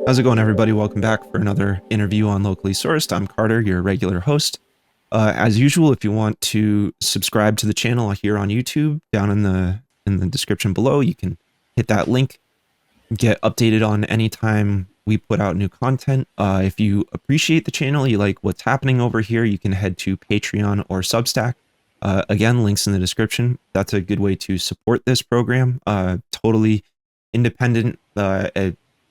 How's it going, everybody? Welcome back for another interview on Locally Sourced. I'm Carter, your regular host. As usual, if you want to subscribe to the channel here on YouTube, down in the description below, you can hit that link, get updated on anytime we put out new content. If you appreciate the channel, you like what's happening over here, you can head to Patreon or Substack. Again, links in the description. That's a good way to support this program. Totally independent,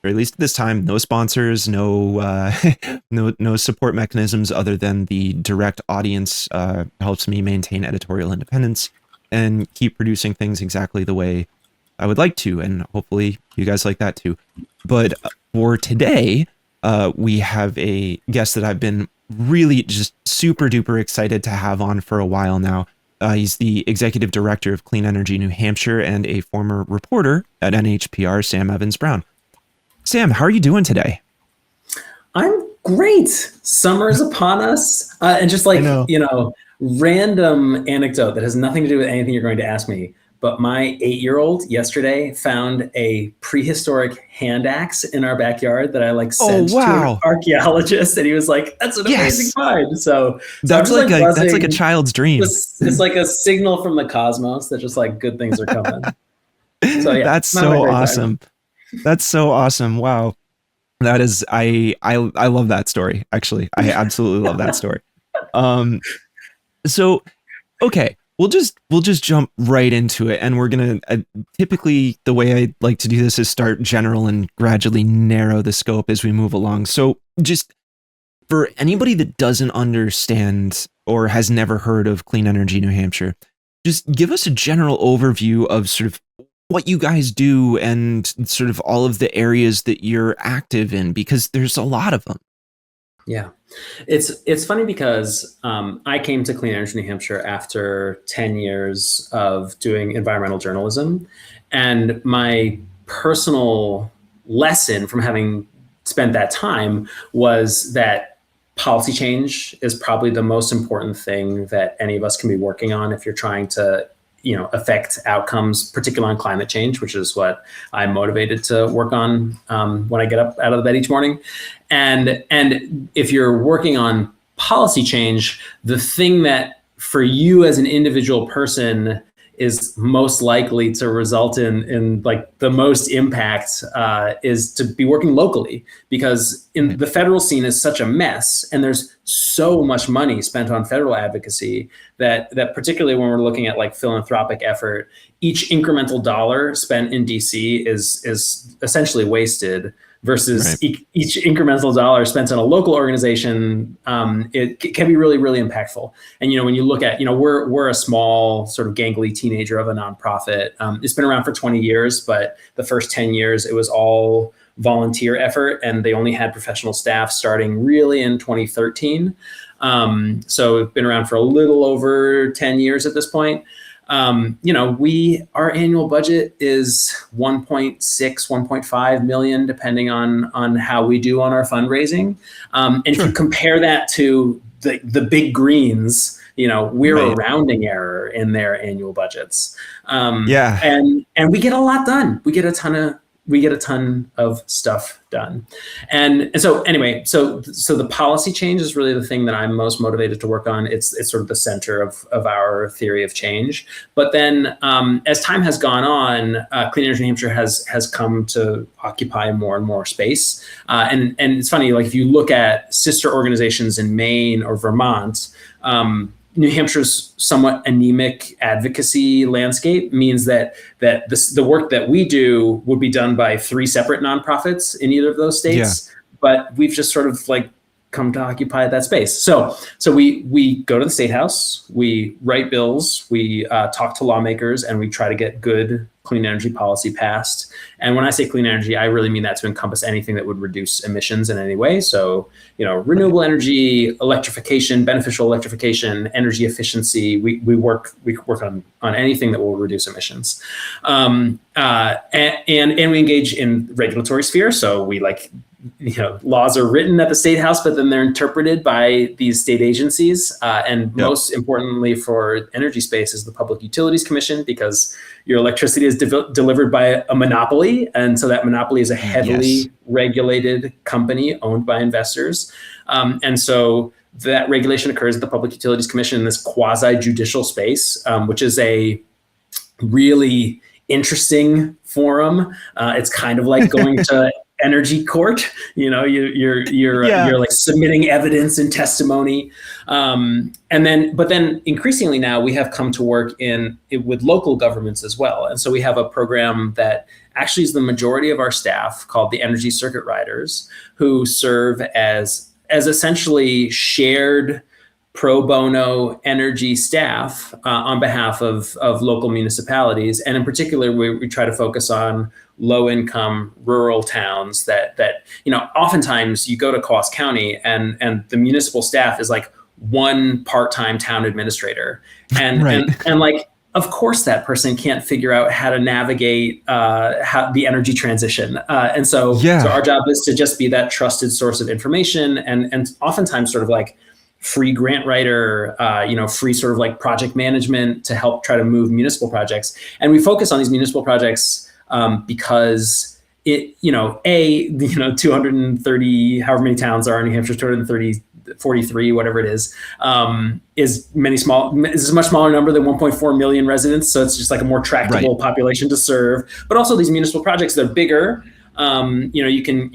or at least this time, no sponsors, no no support mechanisms other than the direct audience. Helps me maintain editorial independence and keep producing things exactly the way I would like to, and hopefully you guys like that too. But for today, we have a guest that I've been really just super duper excited to have on for a while now. He's the executive director of Clean Energy New Hampshire and a former reporter at NHPR, Sam Evans-Brown. Sam, how are you doing today? I'm great. Summer's upon us. And just like, random anecdote that has nothing to do with anything you're going to ask me. But my 8-year-old yesterday found a prehistoric hand axe in our backyard that I sent to an archaeologist, and he was like, "That's an amazing find." So that's like a child's dream. It's like a signal from the cosmos that just like good things are coming. So yeah, that's so awesome. That's so awesome. Wow. That is, I love that story. Actually, I absolutely love that story. So, okay, we'll just jump right into it. And we're going to, typically the way I like to do this is start general and gradually narrow the scope as we move along. So just for anybody that doesn't understand or has never heard of Clean Energy New Hampshire, just give us a general overview of sort of what you guys do and sort of all of the areas that you're active in, because there's a lot of them. Yeah, it's funny because I came to Clean Energy New Hampshire after 10 years of doing environmental journalism. And my personal lesson from having spent that time was that policy change is probably the most important thing that any of us can be working on if you're trying to affect outcomes, particularly on climate change, which is what I'm motivated to work on when I get up out of the bed each morning. And if you're working on policy change, the thing that for you as an individual person is most likely to result in like the most impact is to be working locally, because in the federal scene is such a mess, and there's so much money spent on federal advocacy that particularly when we're looking at like philanthropic effort, each incremental dollar spent in DC is essentially wasted, versus each incremental dollar spent on a local organization, it can be really, really impactful. And, when you look at, we're a small sort of gangly teenager of a nonprofit. It's been around for 20 years, but the first 10 years, it was all volunteer effort, and they only had professional staff starting really in 2013. So we've been around for a little over 10 years at this point. Our annual budget is 1.6, 1.5 million, depending on how we do on our fundraising. And if you compare that to the big greens, we're a rounding error in their annual budgets. And we get a lot done. We get a ton of stuff done. And so anyway, so the policy change is really the thing that I'm most motivated to work on. It's sort of the center of our theory of change. But then as time has gone on, Clean Energy New Hampshire has come to occupy more and more space. And it's funny, like if you look at sister organizations in Maine or Vermont, New Hampshire's somewhat anemic advocacy landscape means that the work that we do would be done by 3 separate nonprofits in either of those states, but we've just sort of like come to occupy that space. So we go to the State House, we write bills, we talk to lawmakers, and we try to get good clean energy policy passed. And when I say clean energy, I really mean that to encompass anything that would reduce emissions in any way. So, renewable energy, electrification, beneficial electrification, energy efficiency. We work on anything that will reduce emissions. And we engage in regulatory sphere. So we laws are written at the state house, but then they're interpreted by these state agencies. And Yep. most importantly for energy space is the Public Utilities Commission, because your electricity is delivered by a monopoly. And so that monopoly is a heavily Yes. regulated company owned by investors. And so that regulation occurs at the Public Utilities Commission in this quasi-judicial space, which is a really interesting forum. It's kind of like going to energy court. You're like submitting evidence and testimony, but then increasingly now we have come to work with local governments as well. And so we have a program that actually is the majority of our staff, called the Energy Circuit Riders, who serve as essentially shared pro bono energy staff on behalf of local municipalities. And in particular, we try to focus on low income rural towns that oftentimes you go to Coos County and the municipal staff is like one part-time town administrator. And, Right. and like, of course that person can't figure out how to navigate how the energy transition. So our job is to just be that trusted source of information, and oftentimes sort of like free grant writer, free sort of like project management to help try to move municipal projects. And we focus on these municipal projects because 230, however many towns are in New Hampshire, 230, 43, whatever it is a much smaller number than 1.4 million residents. So it's just like a more tractable population to serve. But also these municipal projects, they're bigger. You can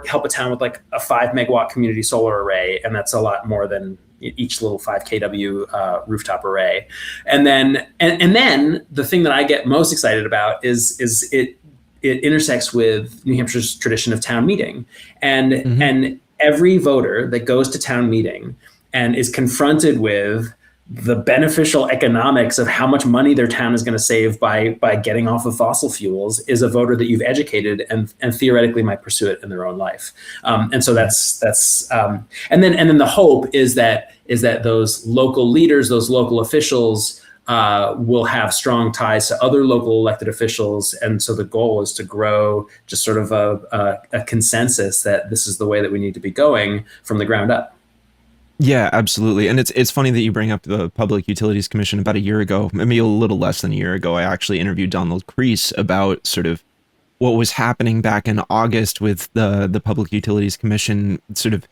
help a town with like a 5 megawatt community solar array, and that's a lot more than each little 5 kW rooftop array. And then the thing that I get most excited about is it intersects with New Hampshire's tradition of town meeting, and every voter that goes to town meeting and is confronted with the beneficial economics of how much money their town is going to save by getting off of fossil fuels is a voter that you've educated and theoretically might pursue it in their own life. And so that's and then the hope is that those local leaders, those local officials will have strong ties to other local elected officials. And so the goal is to grow just sort of a consensus that this is the way that we need to be going from the ground up. Yeah, absolutely. And it's funny that you bring up the Public Utilities Commission. About a year ago, maybe a little less than a year ago, I actually interviewed Donald Creese about sort of what was happening back in August with the Public Utilities Commission, sort of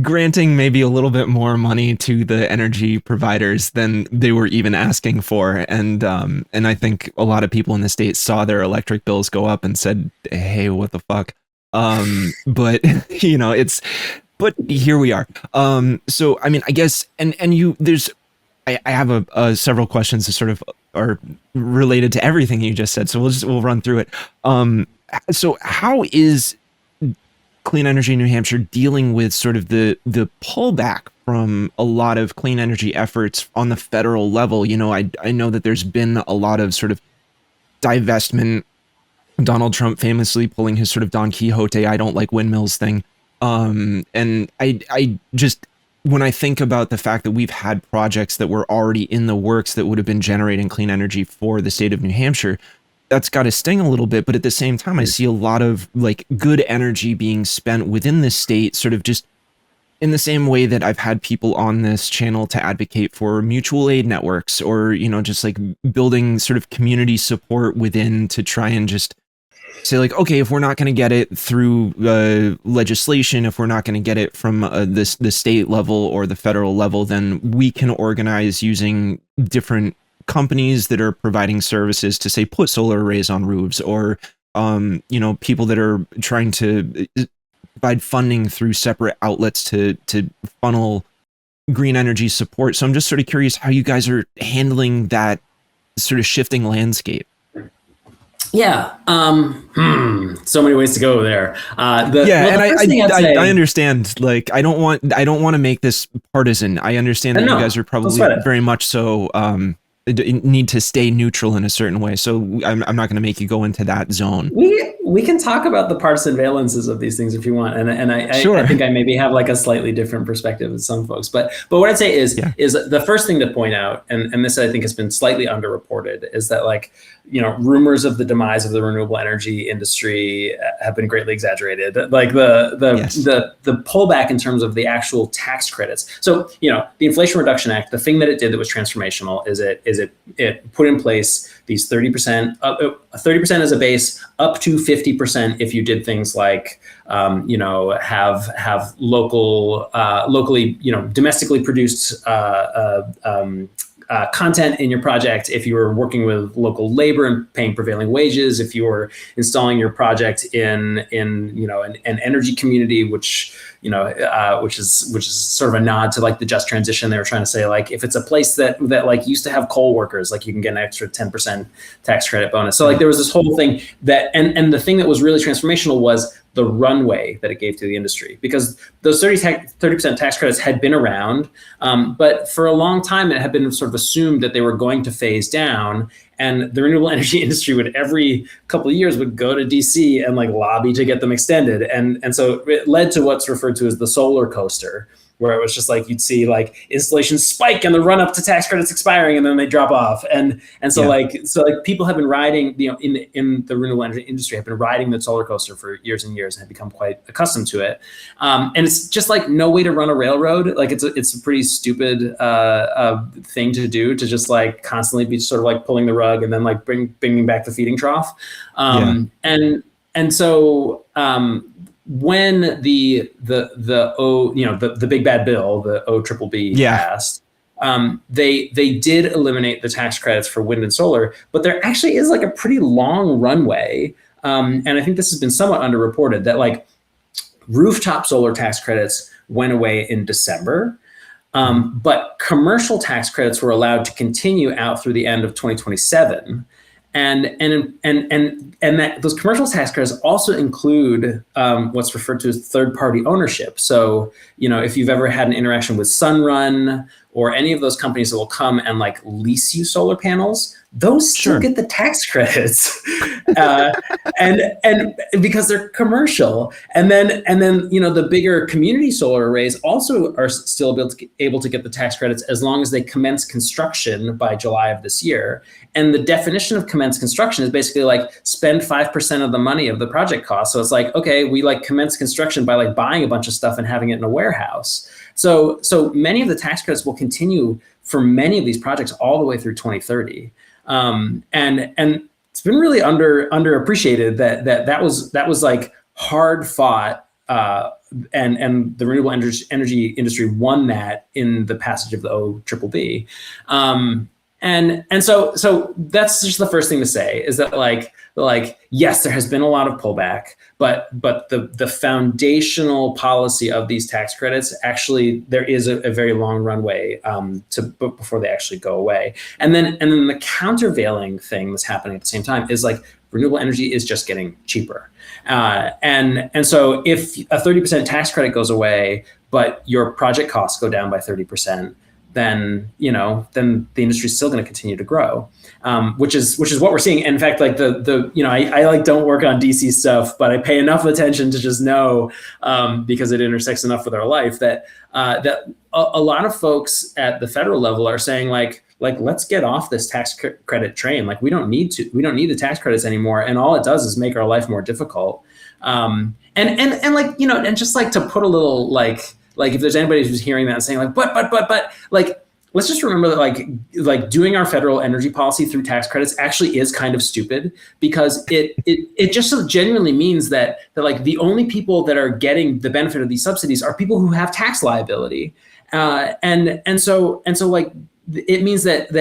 granting maybe a little bit more money to the energy providers than they were even asking for. And I think a lot of people in the state saw their electric bills go up and said, hey, what the fuck? But but here we are. So, I mean, I guess, I have several questions that sort of are related to everything you just said. So we'll run through it. So how is Clean Energy New Hampshire dealing with sort of the pullback from a lot of clean energy efforts on the federal level? I know that there's been a lot of sort of divestment. Donald Trump famously pulling his sort of Don Quixote, I don't like windmills thing. And I just, when I think about the fact that we've had projects that were already in the works that would have been generating clean energy for the state of New Hampshire, that's got to sting a little bit. But at the same time, I see a lot of like good energy being spent within the state, sort of just in the same way that I've had people on this channel to advocate for mutual aid networks, or, just like building sort of community support within to try and just say like, okay, if we're not going to get it through legislation, if we're not going to get it from the state level or the federal level, then we can organize using different companies that are providing services to say put solar arrays on roofs, or people that are trying to provide funding through separate outlets to funnel green energy support. So I'm just sort of curious how you guys are handling that sort of shifting landscape. Yeah. So many ways to go there. I understand. Like, I don't want to make this partisan. I understand that you guys are probably very much so need to stay neutral in a certain way. So I'm not going to make you go into that zone. we can talk about the partisan valences of these things if you want, and I Sure. think I maybe have like a slightly different perspective than some folks, but what I'd say Yeah. is the first thing to point out, and this I think has been slightly underreported, is that like, you know, rumors of the demise of the renewable energy industry have been greatly exaggerated. Like Yes. the pullback in terms of the actual tax credits. So, you know, the Inflation Reduction Act, the thing that it did that was transformational is it put in place these 30%, 30% as a base, up to 50% if you did things like, you know, have locally, you know, domestically produced content in your project, if you were working with local labor and paying prevailing wages, if you were installing your project in you know an energy community, which you know which is sort of a nod to like the just transition. They were trying to say like if it's a place that like used to have coal workers, like you can get an extra 10% tax credit bonus. So like there was this whole thing that and the thing that was really transformational was the runway that it gave to the industry, because those 30% tax credits had been around, but for a long time it had been sort of assumed that they were going to phase down, and the renewable energy industry would every couple of years would go to DC and like lobby to get them extended, and so it led to what's referred to as the solar coaster, where it was just like you'd see like installations spike and the run up to tax credits expiring and then they drop off, and so like people have been riding, you know, in the renewable energy industry have been riding the solar coaster for years and years and have become quite accustomed to it, and it's just like no way to run a railroad. Like it's a pretty stupid thing to do, to just like constantly be sort of like pulling the rug and then like bringing back the feeding trough, and so when the big bad bill, the OBBB passed, they did eliminate the tax credits for wind and solar, but there actually is like a pretty long runway, and I think this has been somewhat underreported, that like rooftop solar tax credits went away in December, but commercial tax credits were allowed to continue out through the end of 2027. And that those commercial tax credits also include what's referred to as third-party ownership. So, you know, if you've ever had an interaction with Sunrun or any of those companies that will come and like lease you solar panels, those still get the tax credits, and because they're commercial. And then you know the bigger community solar arrays also are still able to get the tax credits as long as they commence construction by July of this year. And the definition of commence construction is basically like spend 5% of the money of the project cost. So it's like, okay, we like commence construction by like buying a bunch of stuff and having it in a warehouse. So many of the tax credits will continue for many of these projects all the way through 2030. And it's been really underappreciated that was like hard fought, and the renewable energy industry won that in the passage of the OBBB. And so that's just the first thing to say, is that like yes, there has been a lot of pullback, but the foundational policy of these tax credits, actually there is a very long runway before they actually go away. And then the countervailing thing that's happening at the same time is like renewable energy is just getting cheaper, and so if a 30% tax credit goes away, but your project costs go down by 30%. Then the industry is still going to continue to grow, which is what we're seeing. And in fact, like I like don't work on DC stuff, but I pay enough attention to just know, because it intersects enough with our life, that a lot of folks at the federal level are saying like let's get off this tax credit train. Like we don't need the tax credits anymore, and all it does is make our life more difficult. And like and just like to put a little like if there's anybody who's hearing that and saying like, but like, let's just remember that like doing our federal energy policy through tax credits actually is kind of stupid, because it just so genuinely means that like the only people that are getting the benefit of these subsidies are people who have tax liability, and so like it means that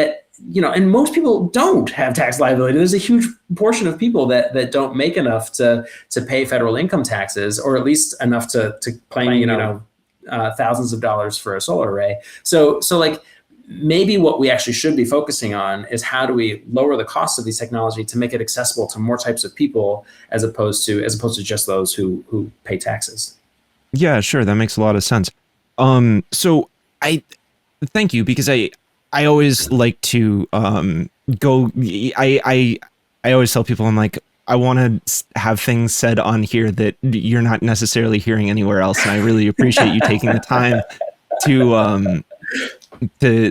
and most people don't have tax liability. There's a huge portion of people that don't make enough to pay federal income taxes, or at least enough to claim thousands of dollars for a solar array. So like maybe what we actually should be focusing on is how do we lower the cost of these technology to make it accessible to more types of people, as opposed to just those who pay taxes. Yeah, sure, that makes a lot of sense. So I thank you, because I always like to go. I always tell people, I'm like, I want to have things said on here that you're not necessarily hearing anywhere else, and I really appreciate you taking the time to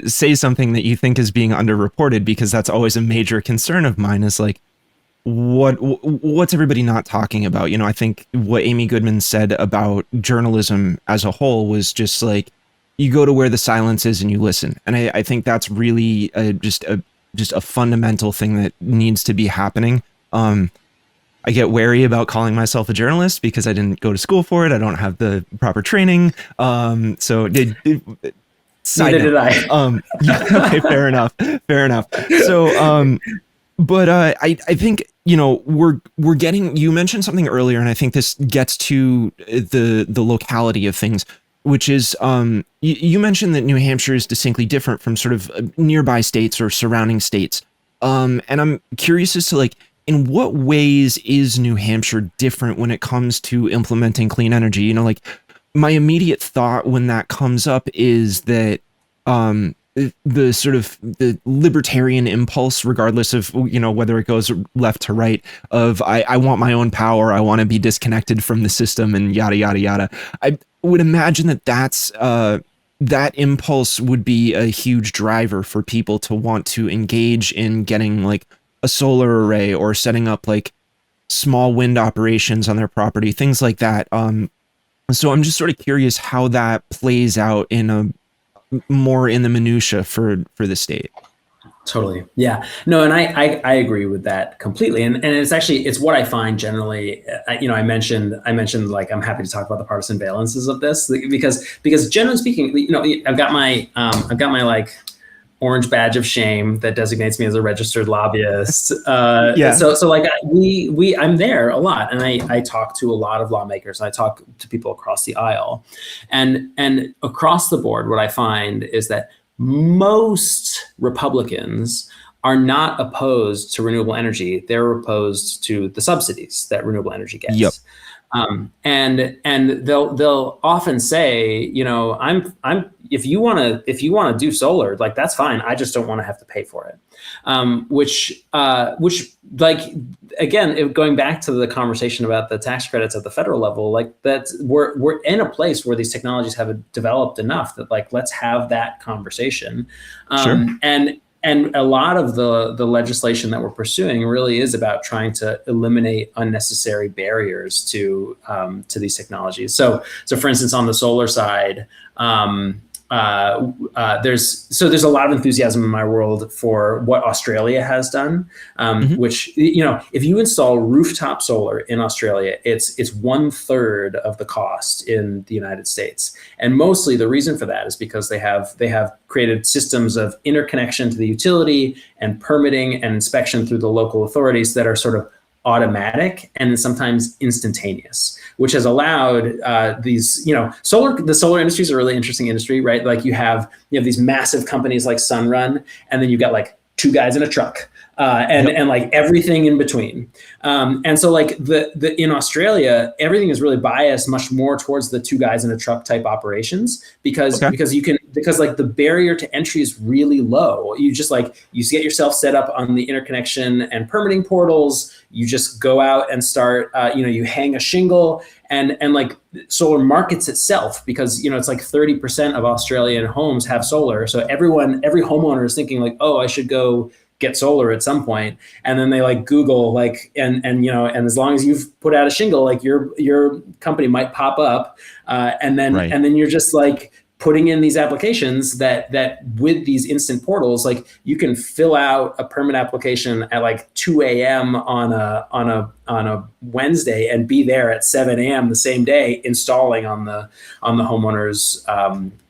say something that you think is being underreported, because that's always a major concern of mine. Is like, what's everybody not talking about? I think what Amy Goodman said about journalism as a whole was just like, you go to where the silence is and you listen. And I think that's really just a fundamental thing that needs to be happening. I get wary about calling myself a journalist because I didn't go to school for it. I don't have the proper training. Neither did I. Yeah, okay, fair enough. Fair enough. So, but I think, we're getting, you mentioned something earlier, and I think this gets to the locality of things, which is, you mentioned that New Hampshire is distinctly different from sort of nearby states or surrounding states. And I'm curious as to like, in what ways is New Hampshire different when it comes to implementing clean energy? Like, my immediate thought when that comes up is that the sort of the libertarian impulse, regardless of whether it goes left to right, of I want my own power, I want to be disconnected from the system, and yada yada yada. I would imagine that impulse would be a huge driver for people to want to engage in getting like a solar array or setting up like small wind operations on their property, things like that. So I'm just sort of curious how that plays out in a more in the minutia for the state. Totally. Yeah. No, and I agree with that completely. And it's what I find generally. I mentioned like I'm happy to talk about the partisan valences of this because generally speaking, I've got my like orange badge of shame that designates me as a registered lobbyist. Yeah. So like I'm there a lot, and I talk to a lot of lawmakers. And I talk to people across the aisle, and across the board, what I find is that most Republicans are not opposed to renewable energy. They're opposed to the subsidies that renewable energy gets. Yep. And they'll often say, if you want to do solar, like that's fine. I just don't want to have to pay for it. Which like, again, going back to the conversation about the tax credits at the federal level, like we're in a place where these technologies have developed enough that like, let's have that conversation. Sure. And a lot of the legislation that we're pursuing really is about trying to eliminate unnecessary barriers to these technologies. So for instance, on the solar side, there's a lot of enthusiasm in my world for what Australia has done, which, if you install rooftop solar in Australia, it's 1/3 of the cost in the United States. And mostly the reason for that is because they have created systems of interconnection to the utility and permitting and inspection through the local authorities that are sort of automatic and sometimes instantaneous, which has allowed the solar industry is a really interesting industry, right? Like you have these massive companies like Sunrun, and then you've got like two guys in a truck, and like everything in between. And so like in Australia, everything is really biased much more towards the two guys in a truck type operations because like the barrier to entry is really low. You get yourself set up on the interconnection and permitting portals. You just go out and start, you hang a shingle, and like solar markets itself because, it's like 30% of Australian homes have solar. So every homeowner is thinking like, oh, I should go get solar at some point. And then they like Google, like, and as long as you've put out a shingle, like your company might pop up. And then you're just like putting in these applications that with these instant portals, like you can fill out a permit application at like 2 a.m. on a Wednesday and be there at 7 a.m. the same day installing on the homeowner's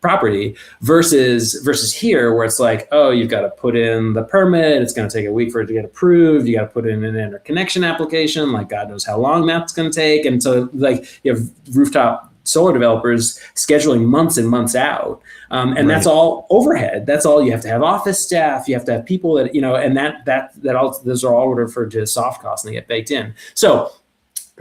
property versus here where it's like, oh, you've got to put in the permit. It's going to take a week for it to get approved. You got to put in an interconnection application. Like God knows how long that's going to take. And so like you have rooftop solar developers scheduling months and months out. And that's all overhead. That's all. You have to have office staff. You have to have people that, and those are all referred to as soft costs, and they get baked in. So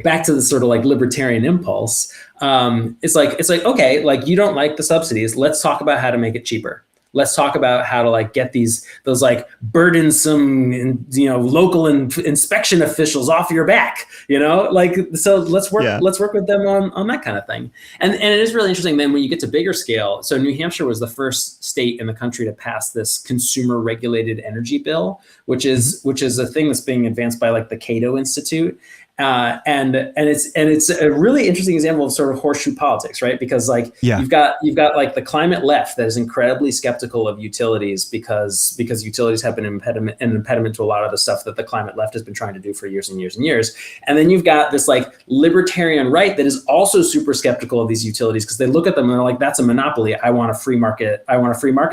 back to the sort of like libertarian impulse. It's like, okay, like you don't like the subsidies. Let's talk about how to make it cheaper. let's talk about how to like get those like burdensome, local inspection officials off your back, like, so Yeah. let's work with them on that kind of thing. And it is really interesting then when you get to bigger scale. So New Hampshire was the first state in the country to pass this consumer regulated energy bill, which is a thing that's being advanced by like the Cato Institute. And it's a really interesting example of sort of horseshoe politics, right? Because like Yeah. you've got like the climate left that is incredibly skeptical of utilities because utilities have been an impediment to a lot of the stuff that the climate left has been trying to do for years and years and years. And then you've got this like libertarian right that is also super skeptical of these utilities because they look at them and they're like, that's a monopoly. I want a free market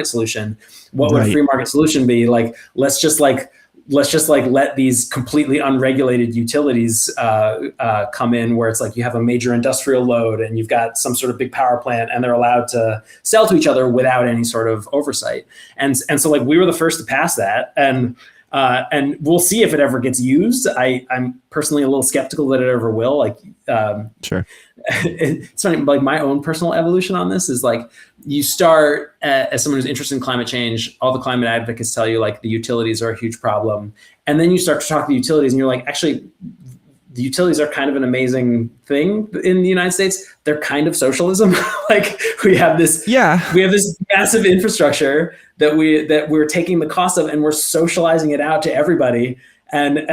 solution. What would a free market solution be? Like, let's just let these completely unregulated utilities come in where it's like you have a major industrial load and you've got some sort of big power plant and they're allowed to sell to each other without any sort of oversight. And so like we were the first to pass that, and we'll see if it ever gets used. I'm personally a little skeptical that it ever will. Like, Sure. it's funny, like my own personal evolution on this is like you start as someone who's interested in climate change, all the climate advocates tell you like the utilities are a huge problem. And then you start to talk to the utilities and you're like, actually, the utilities are kind of an amazing thing in the United States. They're kind of socialism. Like we have this massive infrastructure that we're taking the cost of and we're socializing it out to everybody. And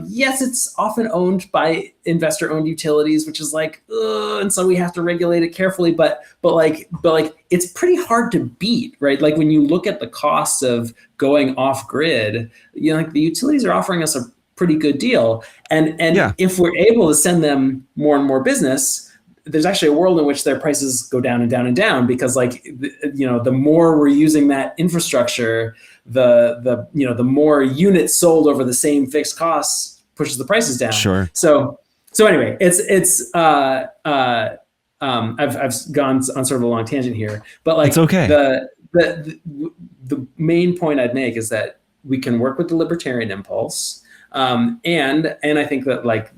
yes, it's often owned by investor-owned utilities, which is like, and so we have to regulate it carefully. But it's pretty hard to beat, right? Like when you look at the costs of going off grid, like the utilities are offering us a pretty good deal. And if we're able to send them more and more business, there's actually a world in which their prices go down and down and down because like, the more we're using that infrastructure, the more units sold over the same fixed costs pushes the prices down. Sure. So anyway, I've gone on sort of a long tangent here, but like it's okay. The main point I'd make is that we can work with the libertarian impulse. And I think that like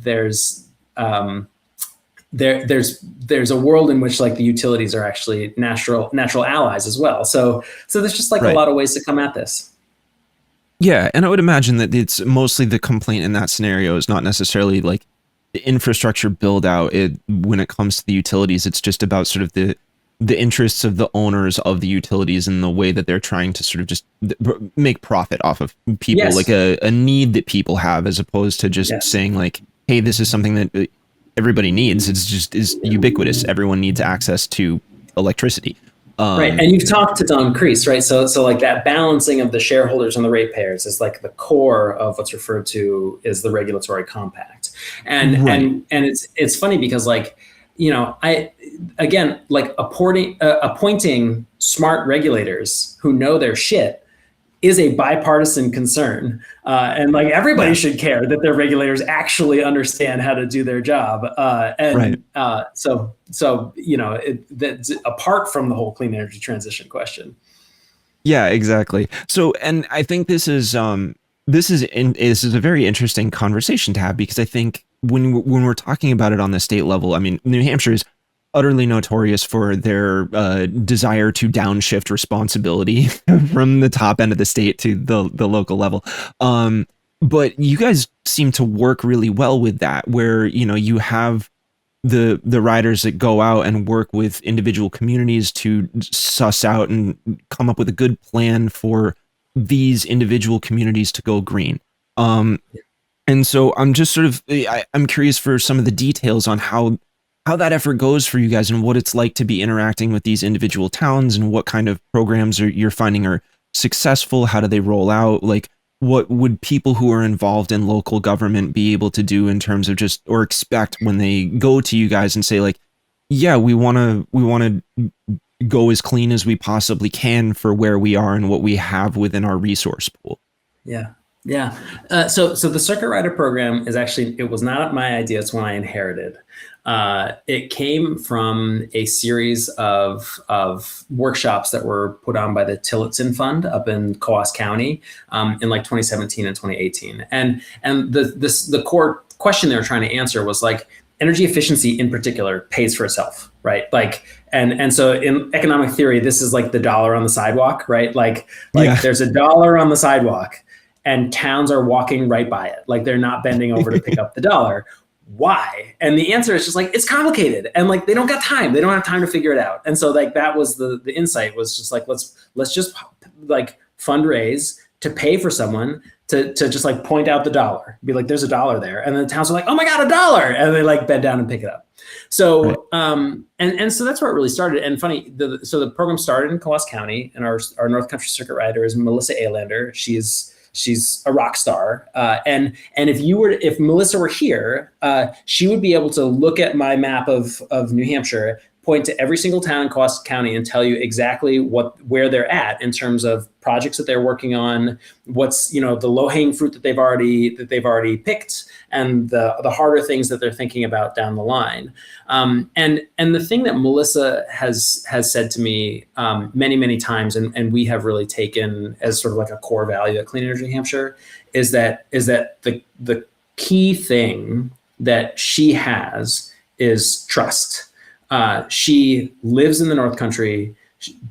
there's a world in which like the utilities are actually natural allies as well. So there's just like a lot of ways to come at this. Yeah, and I would imagine that it's mostly the complaint in that scenario is not necessarily like the infrastructure build out. When it comes to the utilities, it's just about sort of the interests of the owners of the utilities and the way that they're trying to sort of just make profit off of people, like a need that people have, as opposed to just saying like, hey, this is something that everybody needs. It's just is ubiquitous. Everyone needs access to electricity. Right. And you've talked to Don Kreis, right? So like that balancing of the shareholders and the ratepayers is like the core of what's referred to as the regulatory compact. And it's funny because like, appointing smart regulators who know their shit is a bipartisan concern. And like everybody should care that their regulators actually understand how to do their job. So that's apart from the whole clean energy transition question. Yeah, exactly. So, and I think this is a very interesting conversation to have, because I think when we're talking about it on the state level, I mean, New Hampshire is utterly notorious for their desire to downshift responsibility from the top end of the state to the local level. But you guys seem to work really well with that, where, you have the riders that go out and work with individual communities to suss out and come up with a good plan for these individual communities to go green. And so I'm just sort of, I'm curious for some of the details on how that effort goes for you guys and what it's like to be interacting with these individual towns and what kind of programs you're finding are successful. How do they roll out? Like, what would people who are involved in local government be able to do in terms of or expect when they go to you guys and say like, yeah, we want to go as clean as we possibly can for where we are and what we have within our resource pool? Yeah. Yeah. So the Circuit Rider program it was not my idea. It's one I inherited. It came from a series of workshops that were put on by the Tillotson Fund up in Coos County in like 2017 and 2018. And the core question they were trying to answer was like, energy efficiency in particular pays for itself, right? Like, and so in economic theory, this is like the dollar on the sidewalk, right? Yeah. Like there's a dollar on the sidewalk, and towns are walking right by it, like they're not bending over to pick up the dollar. Why? And the answer is just like, it's complicated, and like they don't got time, they don't have time to figure it out. And so like that was the insight, was just like, let's just like fundraise to pay for someone to just like point out the dollar, be like, there's a dollar there, and then the towns are like, oh my god, a dollar, and they like bend down and pick it up. Right. So and so that's where it really started. And funny, so the program started in Coos County, and our North Country circuit rider is Melissa Alander. She's a rock star, and if Melissa were here, she would be able to look at my map of New Hampshire, point to every single town in Coos County, and tell you exactly where they're at in terms of projects that they're working on, what's, the low hanging fruit that they've already picked, and the harder things that they're thinking about down the line. And the thing that Melissa has said to me many times, and we have really taken as sort of like a core value at Clean Energy New Hampshire, is that the key thing that she has is trust. She lives in the North Country.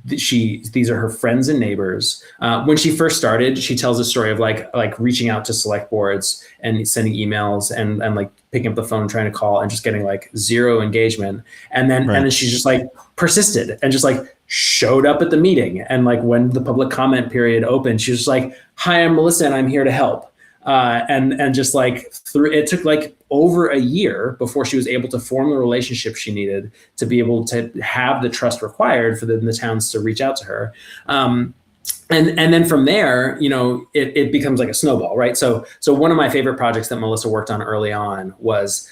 These are her friends and neighbors. When she first started, she tells a story of like reaching out to select boards and sending emails and like picking up the phone, trying to call, and just getting like zero engagement. And then she just like persisted and just like showed up at the meeting. And like when the public comment period opened, she was just like, "Hi, I'm Melissa, and I'm here to help." And just like it took like over a year before she was able to form the relationship she needed to be able to have the trust required for the towns to reach out to her. And then from there, it becomes like a snowball, right? So one of my favorite projects that Melissa worked on early on was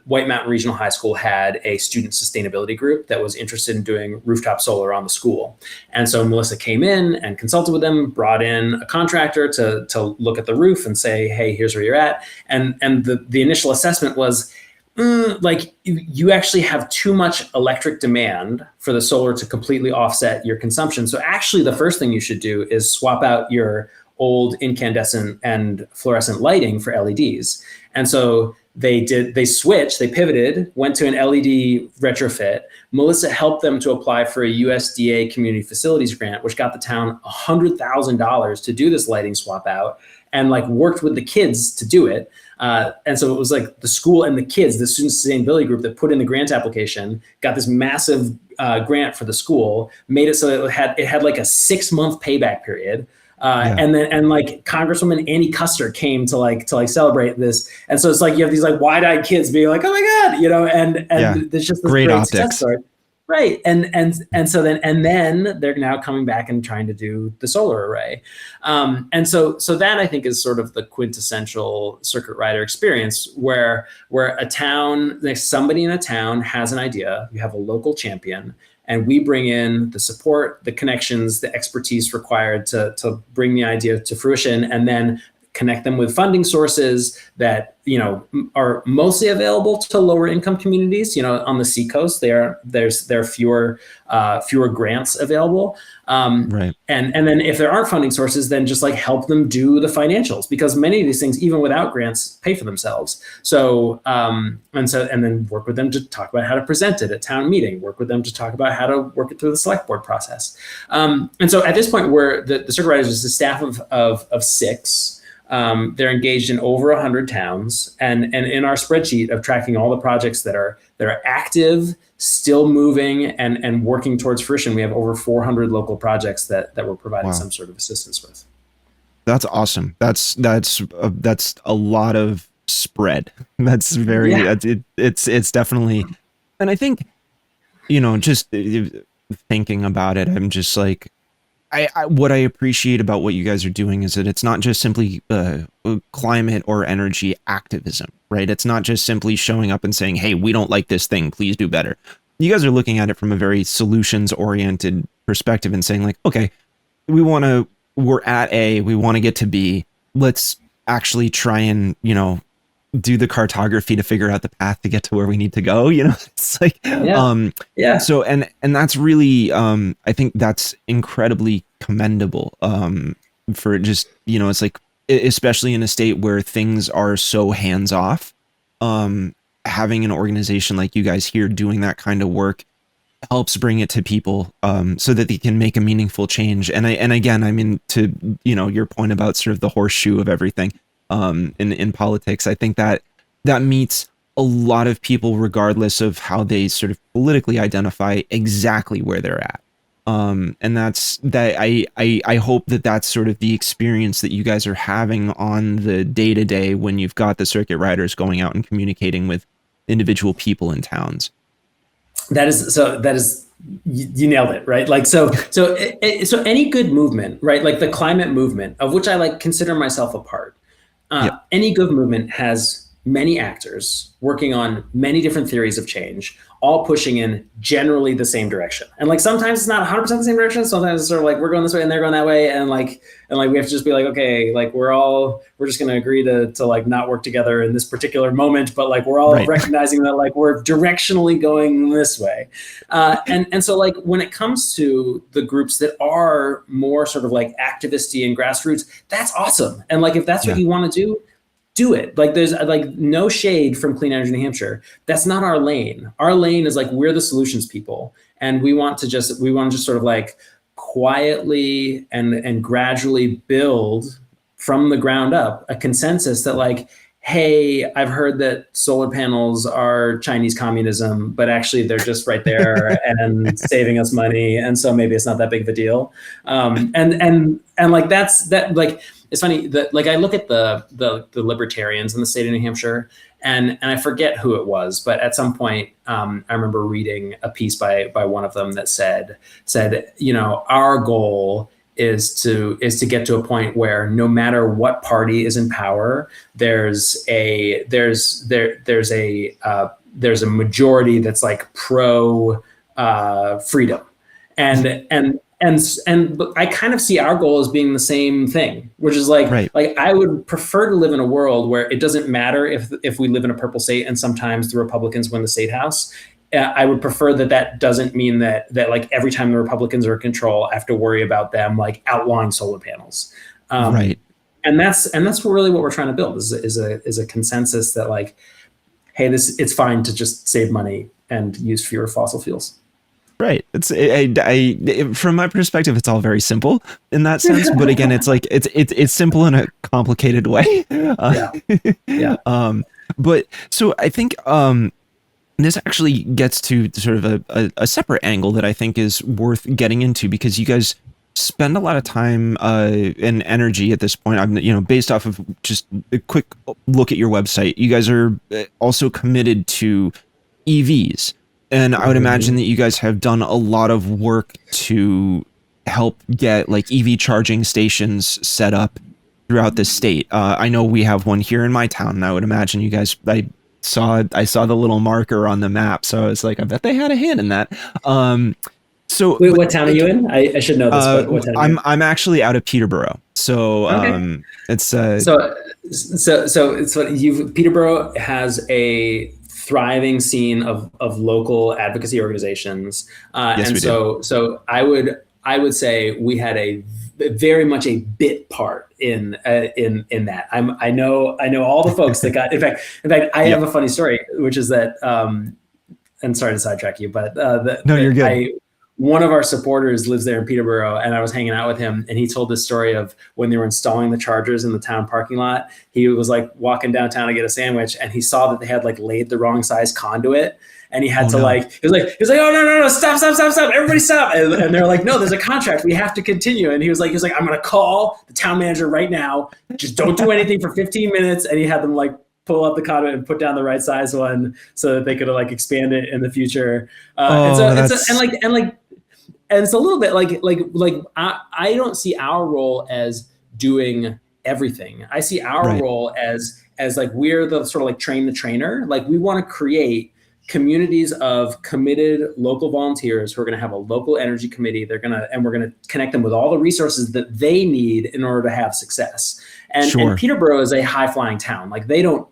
White Mountain Regional High School had a student sustainability group that was interested in doing rooftop solar on the school. And so Melissa came in and consulted with them, brought in a contractor to look at the roof and say, hey, here's where you're at. And the initial assessment was, like you actually have too much electric demand for the solar to completely offset your consumption. So actually the first thing you should do is swap out your old incandescent and fluorescent lighting for LEDs. And so they switched, they pivoted, went to an LED retrofit. Melissa helped them to apply for a USDA community facilities grant, which got the town $100,000 to do this lighting swap out, and like worked with the kids to do it. And so it was like the school and the kids, the student sustainability group that put in the grant application, got this massive grant for the school, made it so that it had like a 6-month payback period. And like Congresswoman Annie Custer came to celebrate this. And so it's like you have these like wide-eyed kids being like, oh my God, and there's just this great success story. Right. And so then they're now coming back and trying to do the solar array. And so that I think is sort of the quintessential circuit rider experience where a town, like somebody in a town has an idea, you have a local champion, and we bring in the support, the connections, the expertise required to bring the idea to fruition, and then connect them with funding sources that are mostly available to lower income communities. On the seacoast, there are fewer grants available. Right. And then if there aren't funding sources, then just like help them do the financials, because many of these things, even without grants, pay for themselves. So and then work with them to talk about how to present it at town meeting, work with them to talk about how to work it through the select board process. And so at this point, where the circuit riders is a staff of 6. They're engaged in over 100 towns, and in our spreadsheet of tracking all the projects that are active, still moving, and working towards fruition, we have over 400 local projects that we're providing some sort of assistance with. That's awesome. That's a lot of spread. That's very it's definitely, and I think just thinking about it, I'm just like, what I appreciate about what you guys are doing is that it's not just simply climate or energy activism, right? It's not just simply showing up and saying, hey, we don't like this thing, please do better. You guys are looking at it from a very solutions oriented perspective and saying like, okay, we're at A, we want to get to B. Let's actually try and, do the cartography to figure out the path to get to where we need to go. It's like, so, and that's really, I think that's incredibly commendable, for just, it's like, especially in a state where things are so hands off. having an organization like you guys here doing that kind of work helps bring it to people, so that they can make a meaningful change. And again, I mean, to, your point about sort of the horseshoe of everything, in politics, I think that that meets a lot of people regardless of how they sort of politically identify, exactly where they're at. And that's that. I hope that that's sort of the experience that you guys are having on the day to day when you've got the circuit riders going out and communicating with individual people in towns. That is you nailed it, right? Like so any good movement, right? Like the climate movement, of which I like consider myself a part. Yep. Any good movement has many actors working on many different theories of change, all pushing in generally the same direction. And like sometimes it's not 100% the same direction. Sometimes it's sort of like we're going this way and they're going that way, and we have to just be like, okay, like we're just going to agree to like not work together in this particular moment, but like we're all Right. recognizing that like we're directionally going this way. And so like when it comes to the groups that are more sort of like activisty and grassroots, that's awesome. And like if that's what Yeah. you want to do it. Like there's like no shade from Clean Energy New Hampshire. That's not our lane. Our lane is like we're the solutions people, and we want to just sort of like quietly and gradually build from the ground up a consensus that like, hey, I've heard that solar panels are Chinese communism, but actually they're just right there and saving us money, and so maybe it's not that big of a deal. And like that like it's funny that like I look at the libertarians in the state of New Hampshire, and I forget who it was, but at some point I remember reading a piece by one of them that said our goal is to get to a point where no matter what party is in power, there's a majority that's like pro freedom, and I kind of see our goal as being the same thing, which is Right. like I would prefer to live in a world where it doesn't matter if we live in a purple state and sometimes the Republicans win the state house. I would prefer that doesn't mean that like every time the Republicans are in control, I have to worry about them like outlawing solar panels. Right. And that's really what we're trying to build is a consensus that like, hey, it's fine to just save money and use fewer fossil fuels. Right. From my perspective, it's all very simple in that sense. But again, it's like it's simple in a complicated way. Yeah. Yeah. But so I think this actually gets to sort of a separate angle that I think is worth getting into, because you guys spend a lot of time and energy at this point. I'm based off of just a quick look at your website, you guys are also committed to EVs. And I would imagine that you guys have done a lot of work to help get like EV charging stations set up throughout the state. I know we have one here in my town, and I would imagine you guys. I saw the little marker on the map, so I was like, I bet they had a hand in that. So wait, what town are you in? I should know this, but what town are you in? I'm actually out of Peterborough, so Okay. it's So it's what Peterborough has a thriving scene of local advocacy organizations, yes, and we do. so I would say we had a very much a bit part in that. I know all the folks that got. In fact, I have Yep. a funny story, which is that. And sorry to sidetrack you, but No, you're good. one of our supporters lives there in Peterborough, and I was hanging out with him, and he told this story of when they were installing the chargers in the town parking lot. He was like walking downtown to get a sandwich, and he saw that they had like laid the wrong size conduit, and he had Oh, to no. he was like, oh no, stop, everybody stop, and they're like, no, there's a contract, we have to continue, and he was like, I'm gonna call the town manager right now, just don't do anything for 15 minutes, and he had them like pull up the conduit and put down the right size one so that they could like expand it in the future. And so Oh, and it's a little bit like I don't see our role as doing everything. I see our right. role as like we're the sort of like train the trainer. Like we want to create communities of committed local volunteers who are going to have a local energy committee. And we're going to connect them with all the resources that they need in order to have success. And Sure. Peterborough is a high flying town. Like they don't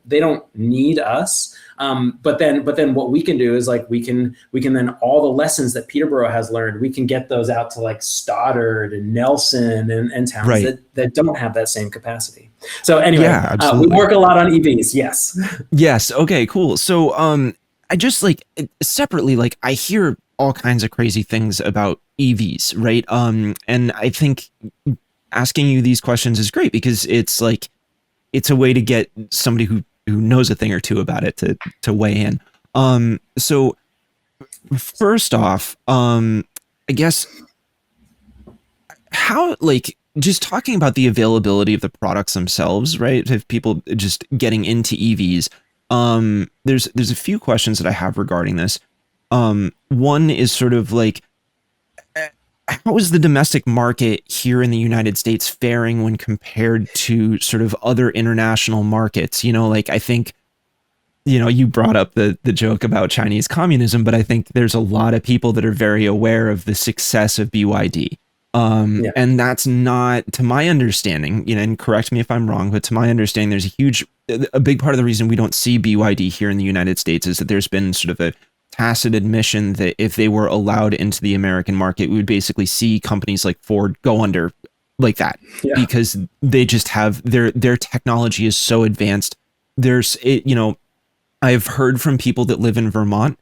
need us. But then what we can do is like we can then all the lessons that Peterborough has learned, we can get those out to like Stoddard and Nelson and towns Right. that don't have that same capacity. So anyway, Yeah, we absolutely. work a lot on EVs. Yes. Yes. Okay, cool. So, I just like separately, like I hear all kinds of crazy things about EVs, right? And I think asking you these questions is great because it's like, it's a way to get somebody who knows a thing or two about it to weigh in. So first off, I guess how like just talking about the availability of the products themselves, right? If people just getting into EVs, there's a few questions that I have regarding this. One is sort of like, how is the domestic market here in the United States faring when compared to sort of other international markets? You know, like I think, you know, you brought up the joke about Chinese communism, but I think there's a lot of people that are very aware of the success of BYD. Yeah. And that's not, to my understanding, you know, and correct me if I'm wrong, but to my understanding, there's a big part of the reason we don't see BYD here in the United States is that there's been sort of a tacit admission that if they were allowed into the American market, we would basically see companies like Ford go under like that Yeah. because they just have their technology is so advanced. You know, I've heard from people that live in Vermont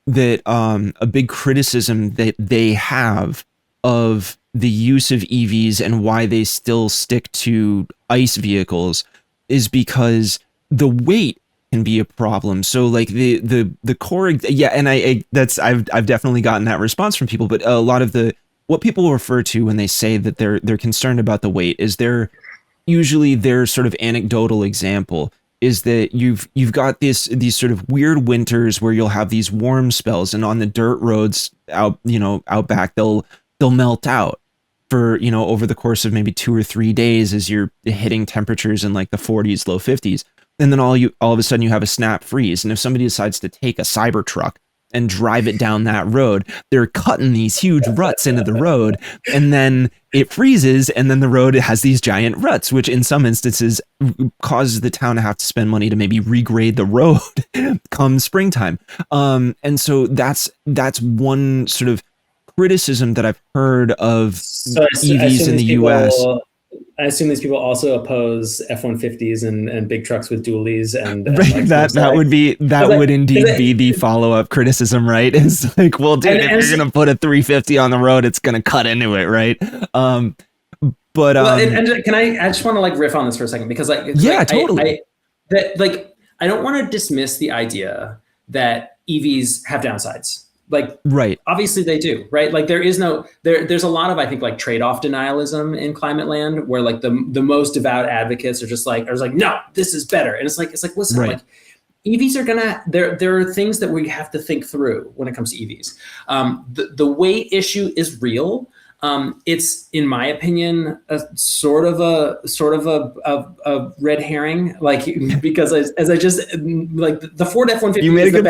that a big criticism that they have of the use of EVs and why they still stick to ICE vehicles is because the weight can be a problem. So like the core, yeah, and I've definitely gotten that response from people, but a lot of what people refer to when they say that they're concerned about the weight is usually their sort of anecdotal example is that you've got these sort of weird winters where you'll have these warm spells, and on the dirt roads out back they'll melt out for, you know, over the course of maybe 2 or 3 days as you're hitting temperatures in like the 40s, low 50s. And then all of a sudden you have a snap freeze. And if somebody decides to take a Cybertruck and drive it down that road, they're cutting these huge ruts into the road, and then it freezes, and then the road has these giant ruts, which in some instances causes the town to have to spend money to maybe regrade the road come springtime. And so that's one sort of criticism that I've heard of So EVs in the US. I assume these people also oppose F-150s and big trucks with dualies and Right, like that would indeed be the follow-up criticism, right? It's like, well, dude, if you're gonna put a 350 on the road, it's gonna cut into it, right? And can I just want to like riff on this for a second because Totally. I don't want to dismiss the idea that EVs have downsides. Like, right, obviously they do, right? Like there's a lot of, I think, like trade-off denialism in climate land where like the most devout advocates are like, no, this is better. And it's like, listen, right. like EVs are there are things that we have to think through when it comes to EVs. The weight issue is real. It's, in my opinion, a sort of a red herring, like, because as I just like the Ford F-150 is the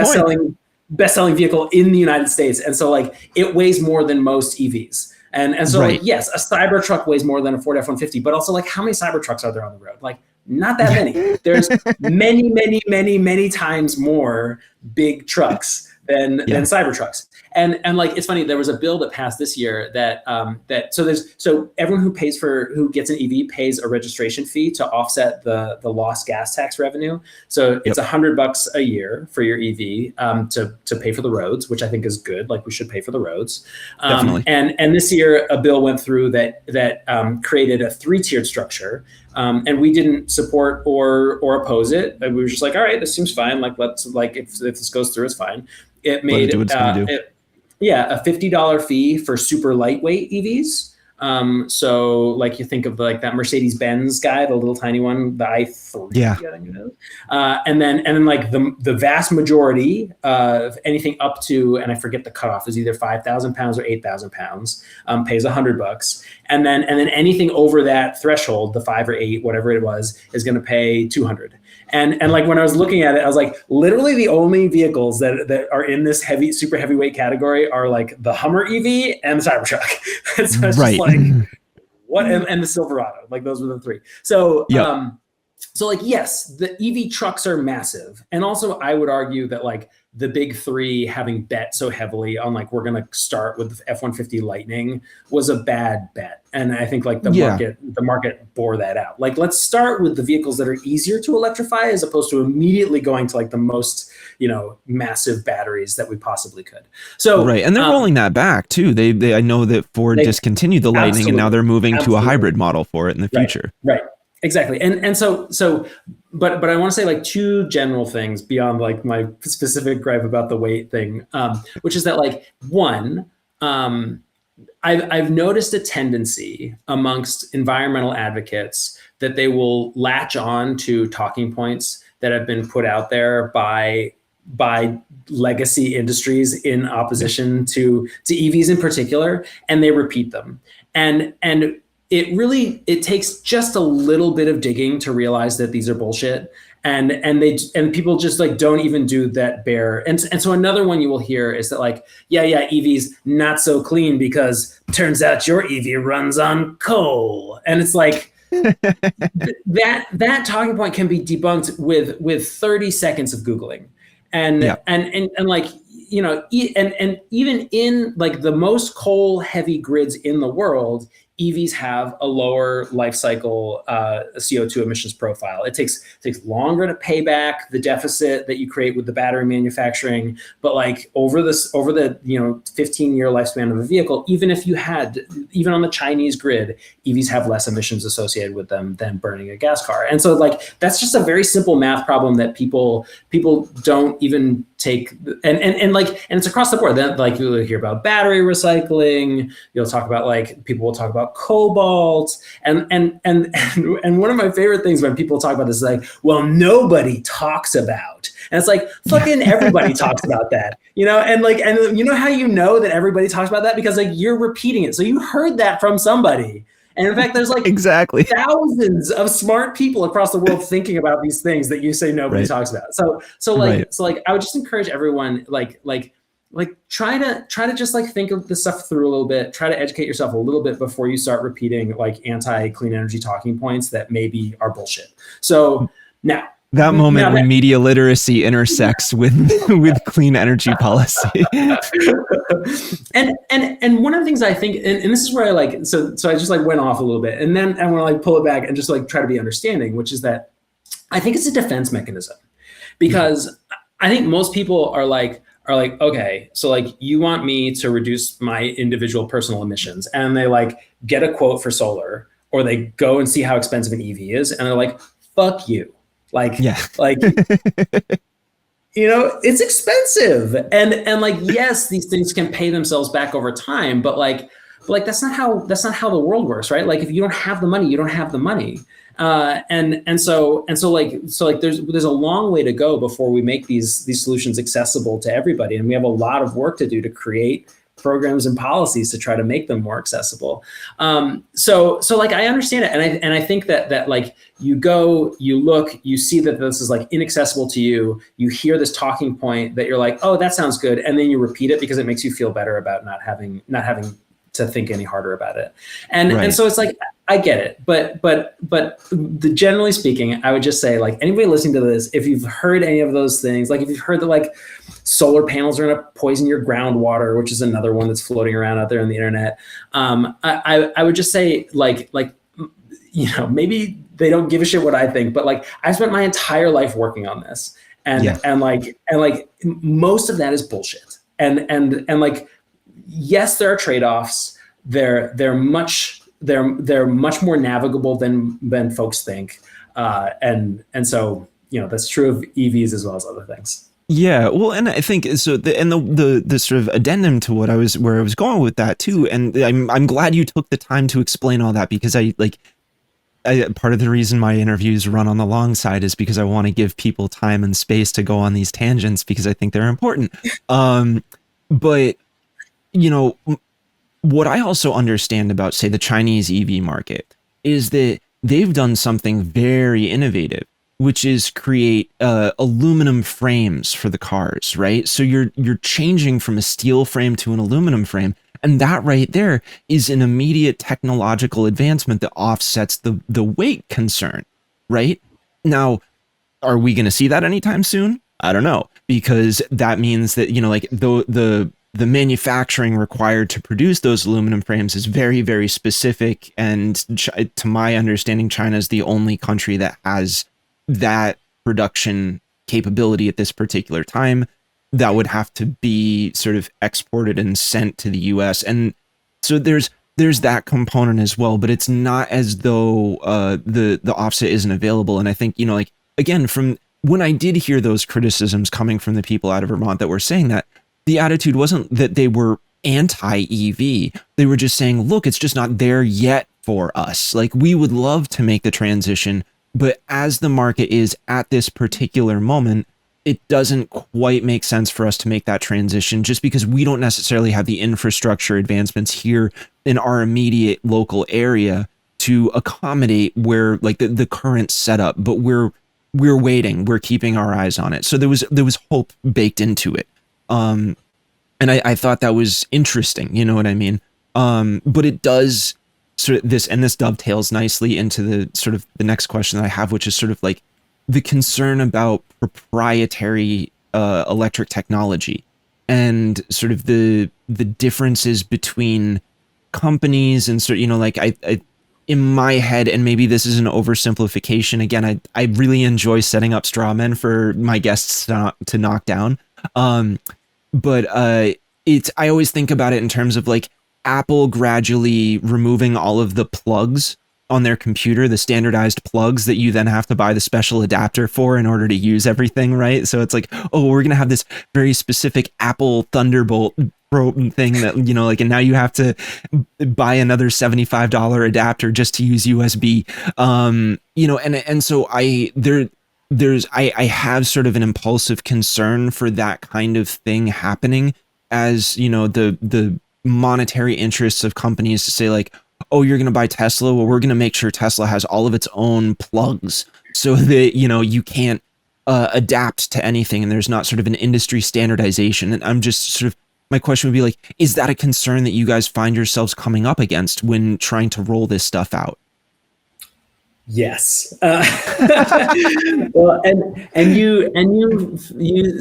best-selling vehicle in the United States, and so like it weighs more than most EVs, and so right. like yes, a Cybertruck weighs more than a Ford F-150, but also like how many Cybertrucks are there on the road? Like not that many. There's many times more big trucks than Cybertrucks. And like it's funny, there was a bill that passed this year that so everyone who gets an EV pays a registration fee to offset the lost gas tax revenue. So it's $100 a year for your EV to pay for the roads, which I think is good. Like we should pay for the roads. Definitely. And this year a bill went through that created a 3-tiered structure. And we didn't support or oppose it. And we were just like, all right, this seems fine. Like let's like if this goes through, it's fine. It made a $50 fee for super lightweight EVs. So like you think of like that Mercedes-Benz guy, the little tiny one, the i3, I think it is. And then like the vast majority of anything up to, and I forget the cutoff, is either 5,000 pounds or 8,000 pounds, pays $100. and then anything over that threshold, the 5 or 8, whatever it was, is going to pay 200. And like when I was looking at it, I was like, literally the only vehicles that are in this super heavyweight category are like the Hummer EV and the Cybertruck. And so it's just Right. like, what? And the Silverado, like those were the 3. So Yep. so like, yes, the EV trucks are massive. And also I would argue that like the big 3 having bet so heavily on like, we're going to start with the F-150 Lightning was a bad bet. And I think like the market bore that out. Like, let's start with the vehicles that are easier to electrify as opposed to immediately going to like the most, massive batteries that we possibly could. So, right. And they're rolling that back too. They I know that Ford discontinued the Lightning and now they're moving to a hybrid model for it in the future. Right. Exactly. And so, but I want to say like 2 general things beyond like my specific gripe about the weight thing, which is that like, one, I've noticed a tendency amongst environmental advocates that they will latch on to talking points that have been put out there by legacy industries in opposition to EVs in particular, and they repeat them. And it takes just a little bit of digging to realize that these are bullshit. And people just like don't even do that bare. And so another one you will hear is that like, yeah, EVs not so clean because turns out your EV runs on coal. And it's like that talking point can be debunked with 30 seconds of Googling. And like, and even in like the most coal heavy grids in the world, EVs have a lower life cycle CO2 emissions profile. It takes longer to pay back the deficit that you create with the battery manufacturing, but like over the 15-year lifespan of a vehicle, even on the Chinese grid, EVs have less emissions associated with them than burning a gas car. And so like that's just a very simple math problem that people don't even take, and it's across the board. Then like you'll hear about battery recycling, you'll talk about like people will talk about cobalt, and one of my favorite things when people talk about this is like, well, nobody talks about, and it's like fucking everybody talks about that, and you know how you know that everybody talks about that? Because like you're repeating it, so you heard that from somebody. And in fact, there's like exactly thousands of smart people across the world thinking about these things that you say nobody talks about. So I would just encourage everyone, try to just like think of this stuff through a little bit, try to educate yourself a little bit before you start repeating like anti-clean energy talking points that maybe are bullshit. So now, that moment when media literacy intersects with clean energy policy. and one of the things I think, and this is where I like, so I just like went off a little bit, and then I want to like pull it back and just like try to be understanding, which is that I think it's a defense mechanism, because I think most people are like, okay, so like you want me to reduce my individual personal emissions, and they like get a quote for solar, or they go and see how expensive an EV is, and they're like, fuck you. It's expensive, and like, yes, these things can pay themselves back over time, but like that's not how the world works, right? Like if you don't have the money, you don't have the money. So there's a long way to go before we make these solutions accessible to everybody, and we have a lot of work to do to create programs and policies to try to make them more accessible. So like I understand it, and I think that like you go, you look, you see that this is like inaccessible to you. You hear this talking point that you're like, oh, that sounds good, and then you repeat it because it makes you feel better about not having to think any harder about it. And so it's like, I get it, but generally speaking, I would just say like anybody listening to this, if you've heard any of those things, like if you've heard that like solar panels are going to poison your groundwater, which is another one that's floating around out there on the internet, I would just say like maybe they don't give a shit what I think, but like I spent my entire life working on this, and most of that is bullshit, and like, yes, there are trade-offs. They're much more navigable than folks think, and so that's true of EVs as well as other things. Yeah, well, and I think so. The sort of addendum to where I was going with that too, and I'm glad you took the time to explain all that, because part of the reason my interviews run on the long side is because I want to give people time and space to go on these tangents, because I think they're important. But what I also understand about, say, the Chinese EV market is that they've done something very innovative, which is create aluminum frames for the cars, right? So you're changing from a steel frame to an aluminum frame, and that right there is an immediate technological advancement that offsets the weight concern, right? Now, are we going to see that anytime soon? I don't know, because that means that, like the manufacturing required to produce those aluminum frames is very, very specific, and to my understanding, China is the only country that has that production capability at this particular time. That would have to be sort of exported and sent to the US. And so there's that component as well, but it's not as though the offset isn't available. And I think, like, again, from when I did hear those criticisms coming from the people out of Vermont that were saying that, the attitude wasn't that they were anti EV. They were just saying, look, it's just not there yet for us. Like, we would love to make the transition, but as the market is at this particular moment, it doesn't quite make sense for us to make that transition, just because we don't necessarily have the infrastructure advancements here in our immediate local area to accommodate where, like, the current setup. But we're waiting, we're keeping our eyes on it. So there was hope baked into it. And I thought that was interesting, you know what I mean? But it does sort of this dovetails nicely into the sort of the next question that I have, which is sort of like the concern about proprietary electric technology, and sort of the differences between companies. And sort, like, I in my head, and maybe this is an oversimplification again, I really enjoy setting up straw men for my guests to knock down. But I always think about it in terms of, like, Apple gradually removing all of the plugs on their computer, the standardized plugs that you then have to buy the special adapter for in order to use everything, right? So it's like, oh, we're going to have this very specific Apple Thunderbolt probe thing that, like, and now you have to buy another $75 adapter just to use USB. And so I have sort of an impulsive concern for that kind of thing happening, as, the monetary interests of companies to say, like, oh, you're going to buy Tesla, well, we're going to make sure Tesla has all of its own plugs so that, you can't adapt to anything, and there's not sort of an industry standardization. And I'm just sort of, my question would be, like, is that a concern that you guys find yourselves coming up against when trying to roll this stuff out? Yes. Well, and you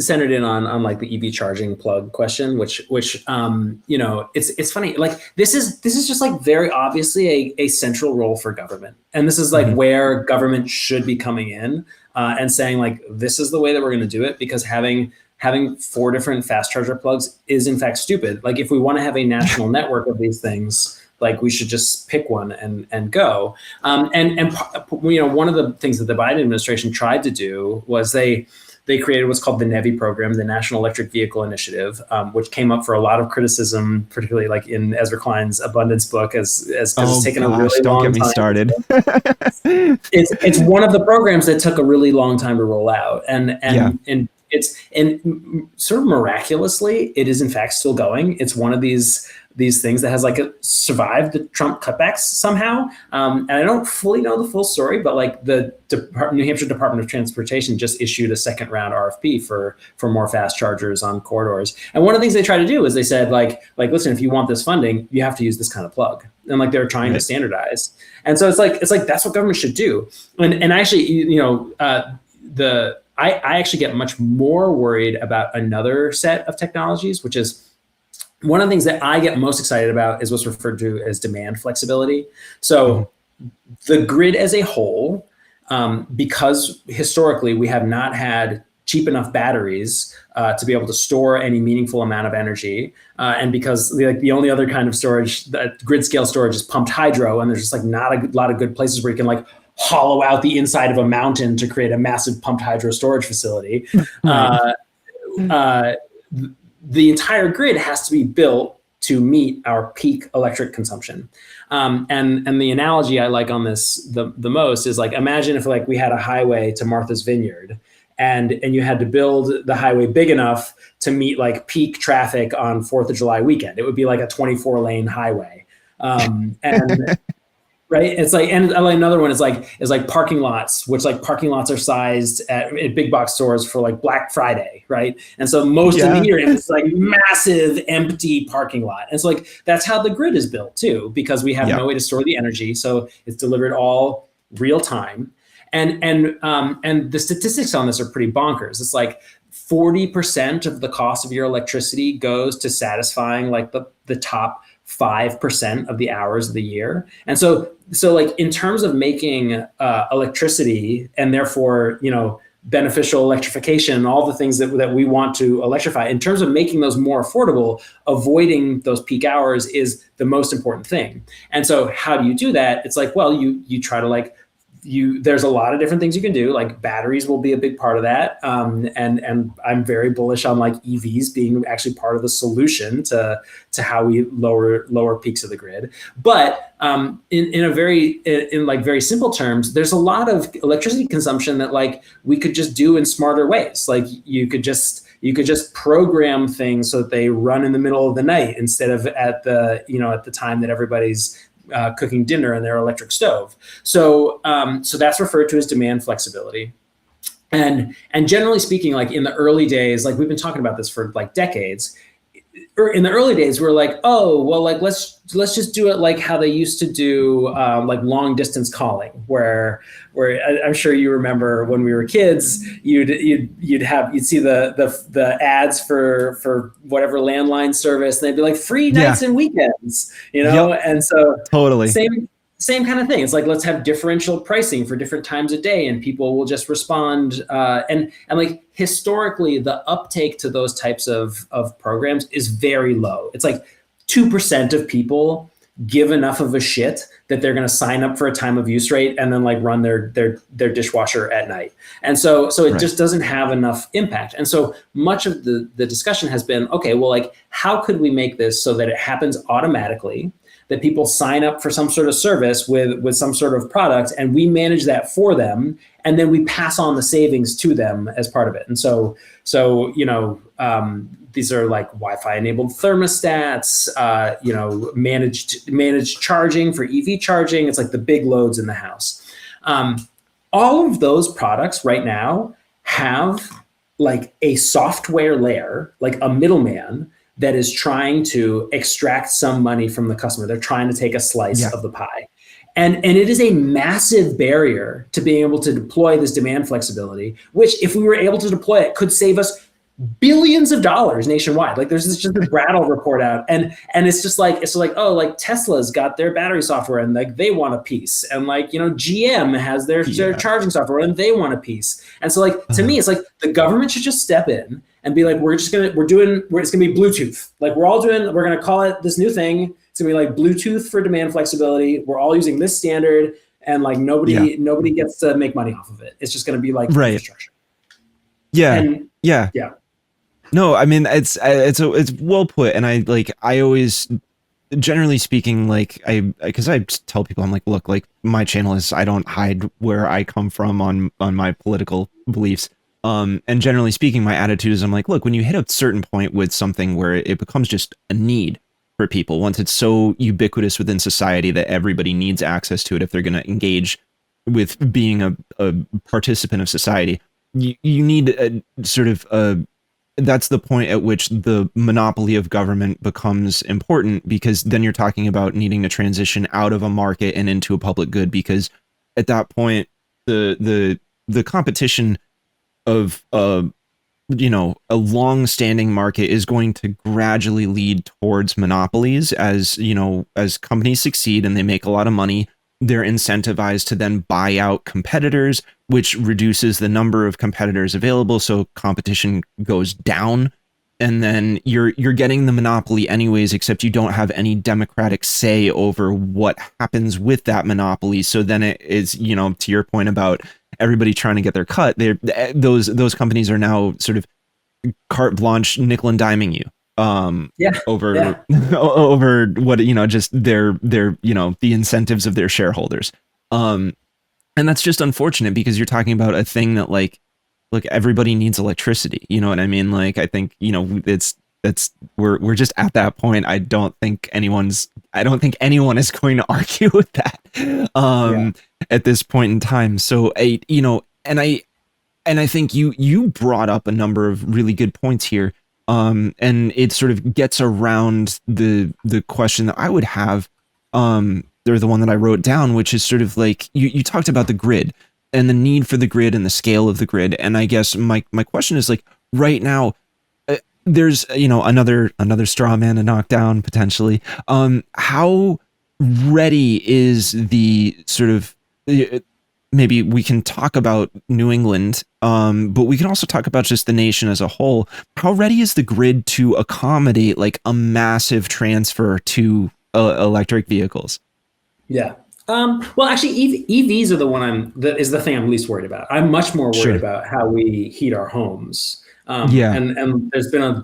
centered in on like the EV charging plug question, which it's funny. Like, this is just, like, very obviously a central role for government, and this is, like, where government should be coming in and saying, like, this is the way that we're going to do it, because having 4 different fast charger plugs is in fact stupid. Like, if we want to have a national network of these things, like, we should just pick one and go. One of the things that the Biden administration tried to do was they created what's called the NEVI program, the National Electric Vehicle Initiative, which came up for a lot of criticism, particularly, like, in Ezra Klein's Abundance book, as it's taken a really long time. Don't get me started. It's one of the programs that took a really long time to roll out, and sort of miraculously, it is in fact still going. It's one of these things that has, like, survived the Trump cutbacks somehow. And I don't fully know the full story, but, like, the New Hampshire Department of Transportation just issued a second round RFP for more fast chargers on corridors. And one of the things they try to do is they said, like, listen, if you want this funding, you have to use this kind of plug. And, like, they're trying to standardize. And so it's like that's what government should do. And actually, I actually get much more worried about another set of technologies, which is one of the things that I get most excited about is what's referred to as demand flexibility. So the grid as a whole, because historically we have not had cheap enough batteries to be able to store any meaningful amount of energy, and because the only other kind of storage, that grid scale storage, is pumped hydro, and there's just, like, not a lot of good places where you can, like, hollow out the inside of a mountain to create a massive pumped hydro storage facility. The entire grid has to be built to meet our peak electric consumption. And the analogy I like on this the most is, like, imagine if, like, we had a highway to Martha's Vineyard, and you had to build the highway big enough to meet like peak traffic on 4th of July weekend. It would be like a 24-lane highway. And right, it's like, and another one is like parking lots, which like parking lots are sized at big box stores for like Black Friday, right? And so most of the Yeah. year it's like massive empty parking lot. And so like that's how the grid is built too, because we have Yeah. no way to store the energy, so it's delivered all real time. And the statistics on this are pretty bonkers. It's like 40% of the cost of your electricity goes to satisfying like the top 5% of the hours of the year. And so like in terms of making electricity and therefore, beneficial electrification and all the things that we want to electrify, in terms of making those more affordable, avoiding those peak hours is the most important thing. And so how do you do that? It's like, well, you try to like, there's a lot of different things you can do. Like batteries will be a big part of that. And I'm very bullish on like EVs being actually part of the solution to how we lower peaks of the grid. But in very simple terms, there's a lot of electricity consumption that like we could just do in smarter ways. Like you could just program things so that they run in the middle of the night instead of at the time that everybody's cooking dinner in their electric stove. So that's referred to as demand flexibility. And generally speaking, like in the early days, like we've been talking about this for like decades. In the early days, we're like, oh, well, like let's just do it like how they used to do like long distance calling, where I'm sure you remember when we were kids, you'd see the ads for whatever landline service, and they'd be like free nights and weekends, Yep. and so Totally. Same kind of thing. It's like, let's have differential pricing for different times a day, and people will just respond. And like historically, the uptake to those types of programs is very low. It's like 2% of people give enough of a shit that they're going to sign up for a time of use rate and then like run their dishwasher at night. And so it just doesn't have enough impact. And so much of the discussion has been, okay, well, like how could we make this so that it happens automatically, that people sign up for some sort of service with some sort of product, and we manage that for them, and then we pass on the savings to them as part of it. And so these are like Wi-Fi enabled thermostats, managed charging for EV charging. It's like the big loads in the house. All of those products right now have like a software layer, like a middleman that is trying to extract some money from the customer. They're trying to take a slice of the pie. And it is a massive barrier to being able to deploy this demand flexibility, which if we were able to deploy it, could save us billions of dollars nationwide. Like there's just this Brattle report out, and it's like, oh, like Tesla's got their battery software and like they want a piece, and like GM has their charging software and they want a piece. And so like to me, it's like the government should just step in and be like, it's gonna be Bluetooth. Like we're gonna call it this new thing. It's gonna be like Bluetooth for demand flexibility. We're all using this standard, and like nobody gets to make money off of it. It's just gonna be like infrastructure. Yeah. No, I mean it's well put, and I always, generally speaking, like because I tell people, I'm like, look, like my channel is, I don't hide where I come from on my political beliefs. And generally speaking, my attitude is, I'm like, look, when you hit a certain point with something where it becomes just a need for people, once it's so ubiquitous within society that everybody needs access to it if they're going to engage with being a participant of society, you need a sort of that's the point at which the monopoly of government becomes important, because then you're talking about needing to transition out of a market and into a public good, because at that point the competition of a long-standing market is going to gradually lead towards monopolies. As as companies succeed and they make a lot of money, they're incentivized to then buy out competitors, which reduces the number of competitors available, so competition goes down, and then you're getting the monopoly anyways, except you don't have any democratic say over what happens with that monopoly. So then it is, to your point about everybody trying to get their cut, those companies are now sort of carte blanche, nickel and diming you over what, just their the incentives of their shareholders. And that's just unfortunate, because you're talking about a thing that, like, look, everybody needs electricity. You know what I mean? Like, I think, it's we're just at that point. I don't think anyone is going to argue with that Yeah. at this point in time. So and I think you brought up a number of really good points here. And it sort of gets around the question that I would have, or the one that I wrote down, which is sort of like you talked about the grid and the need for the grid and the scale of the grid. And I guess my question is like right now, there's another straw man to knock down potentially. How ready is the sort of maybe we can talk about New England, but we can also talk about just the nation as a whole. How ready is the grid to accommodate like a massive transfer to electric vehicles? Yeah. Well, actually, EVs are that is the thing I'm least worried about. I'm much more worried Sure. about how we heat our homes. Yeah. And there's been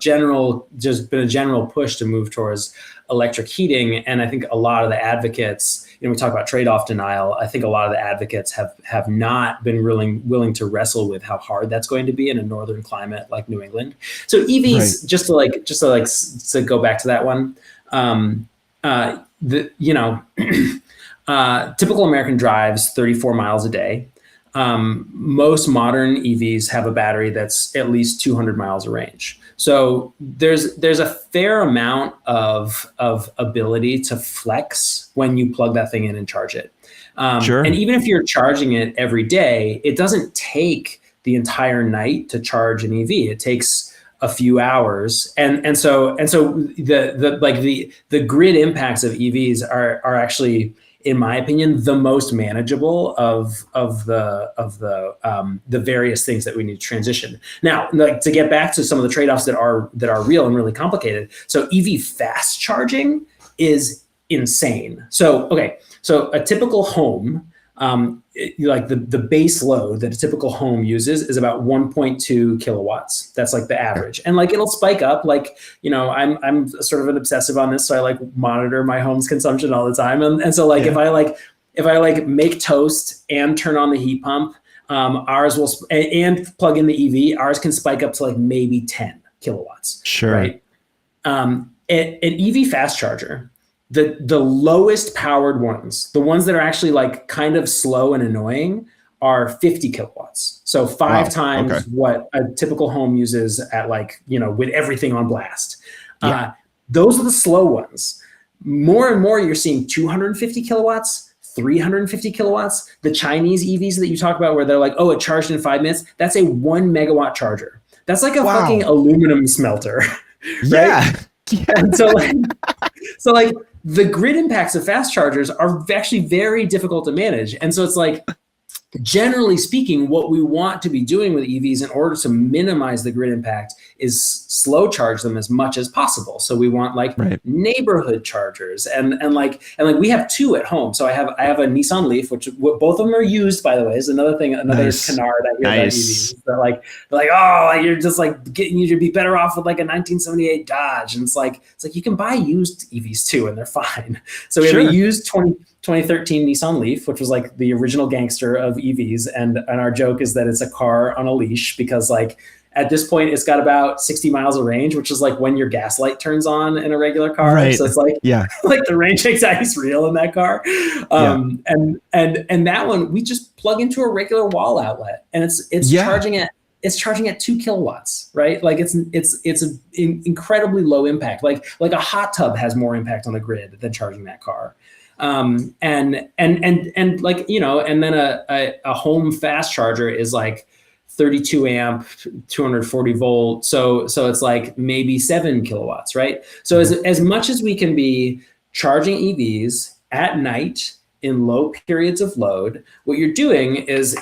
just been a general push to move towards electric heating. And I think a lot of the advocates, we talk about trade-off denial. I think a lot of the advocates have not been willing to wrestle with how hard that's going to be in a northern climate like New England. So Right. EVs, to go back to that one. The typical American drives 34 miles a day. Most modern EVs have a battery that's at least 200 miles of range. So there's a fair amount of ability to flex when you plug that thing in and charge it. And Sure. even if you're charging it every day, it doesn't take the entire night to charge an EV. It takes a few hours, and so the grid impacts of EVs are actually, in my opinion, the most manageable of the various things that we need to transition. Now, like, to get back to some of the trade-offs that are real and really complicated. So EV fast charging is insane. So a typical home, like the base load that a typical home uses is about 1.2 kilowatts. That's like the average, and like it'll spike up. Like, I'm sort of an obsessive on this, so I like monitor my home's consumption all the time. And so like Yeah. if I make toast and turn on the heat pump, ours will and plug in the EV, ours can spike up to like maybe 10 kilowatts, Sure. right? An EV fast charger, the lowest powered ones, the ones that are actually like kind of slow and annoying, are 50 kilowatts. So five Wow. Okay. times what a typical home uses at, like, with everything on blast. Yeah. Those are the slow ones. More and more, you're seeing 250 kilowatts, 350 kilowatts. The Chinese EVs that you talk about, where they're like, oh, it charged in 5 minutes. That's a 1 megawatt charger. That's like a fucking Wow. aluminum smelter, right? Yeah. Yeah. And so the grid impacts of fast chargers are actually very difficult to manage. And so it's like, generally speaking, what we want to be doing with EVs in order to minimize the grid impact is slow charge them as much as possible. So we want like Right. neighborhood chargers, and we have two at home. So I have a Nissan Leaf, which both of them are used, by the way, is another thing, another Nice. canard I hear about Nice. EVs. They're like, oh, you're just like you should be better off with like a 1978 Dodge, and it's like you can buy used EVs too, and they're fine. So we have Sure. a used 2013 Nissan Leaf, which was like the original gangster of EVs. And our joke is that it's a car on a leash, because like at this point it's got about 60 miles of range, which is like when your gas light turns on in a regular car. Right. So it's like, Yeah. like the range anxiety is real in that car. Yeah. And that one, we just plug into a regular wall outlet, and it's Yeah. charging at 2 kilowatts, right? Like it's an incredibly low impact. Like a hot tub has more impact on the grid than charging that car. And like, and then a home fast charger is like 32 amp, 240 volt. So it's like maybe 7 kilowatts, right? So as much as we can be charging EVs at night in low periods of load, what you're doing is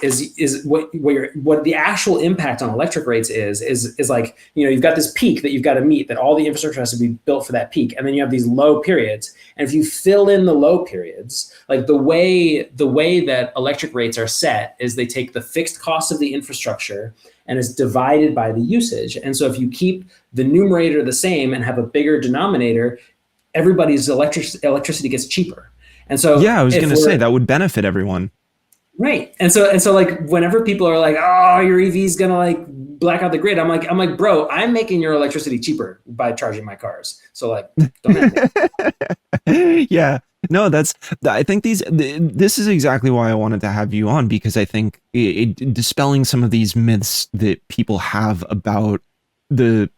what the actual impact on electric rates is like, you've got this peak that you've got to meet, that all the infrastructure has to be built for that peak, and then you have these low periods. And if you fill in the low periods, like the way that electric rates are set is they take the fixed cost of the infrastructure and is divided by the usage. And so if you keep the numerator the same and have a bigger denominator, everybody's electricity gets cheaper. And so Yeah, I was going to say that would benefit everyone. Right. And so like whenever people are like, oh, your EV's gonna like black out the grid, I'm like, bro, I'm making your electricity cheaper by charging my cars. So like, don't at me. Yeah. No, I think this is exactly why I wanted to have you on, because I think dispelling some of these myths that people have about the,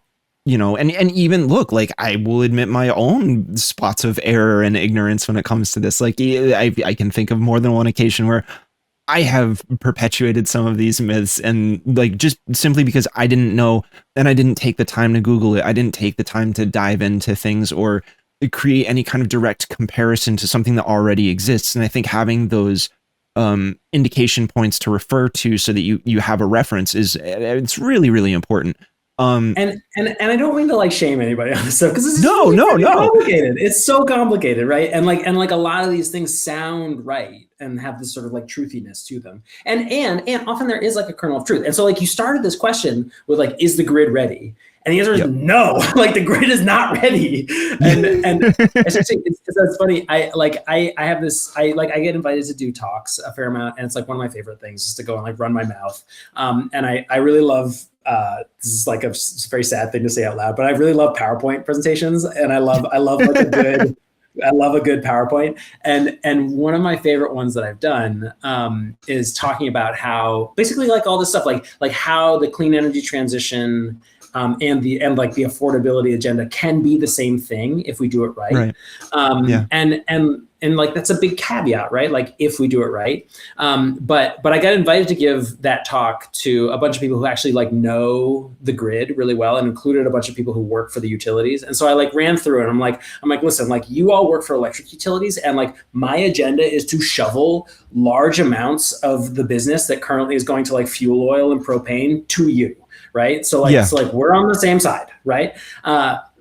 and even look, like, I will admit my own spots of error and ignorance when it comes to this. Like, I can think of more than one occasion where I have perpetuated some of these myths, and like, just simply because I didn't know, and I didn't take the time to Google it. I didn't take the time to dive into things or create any kind of direct comparison to something that already exists. And I think having those indication points to refer to so that you have a reference it's really, really important. And I don't mean to like shame anybody on this stuff because this is No, really no, freaking no. complicated. It's so complicated, right? And like a lot of these things sound right and have this sort of like truthiness to them. And often there is like a kernel of truth. And so like you started this question with like, is the grid ready? And the answer is Yep. no. Like the grid is not ready. And it's funny. I have this. I get invited to do talks a fair amount, and it's like one of my favorite things is to go and like run my mouth. And I really love. This is like a very sad thing to say out loud, but I really love PowerPoint presentations, and I love like I love a good PowerPoint. And one of my favorite ones that I've done is talking about how basically like all this stuff, like how the clean energy transition and like the affordability agenda can be the same thing if we do it right. Right. Yeah. And like that's a big caveat, right? Like if we do it right. But I got invited to give that talk to a bunch of people who actually like know the grid really well, and included a bunch of people who work for the utilities. And so I like ran through it. And I'm like, listen, like you all work for electric utilities, and like my agenda is to shovel large amounts of the business that currently is going to like fuel oil and propane to you. Right. So like we're on the same side. Right.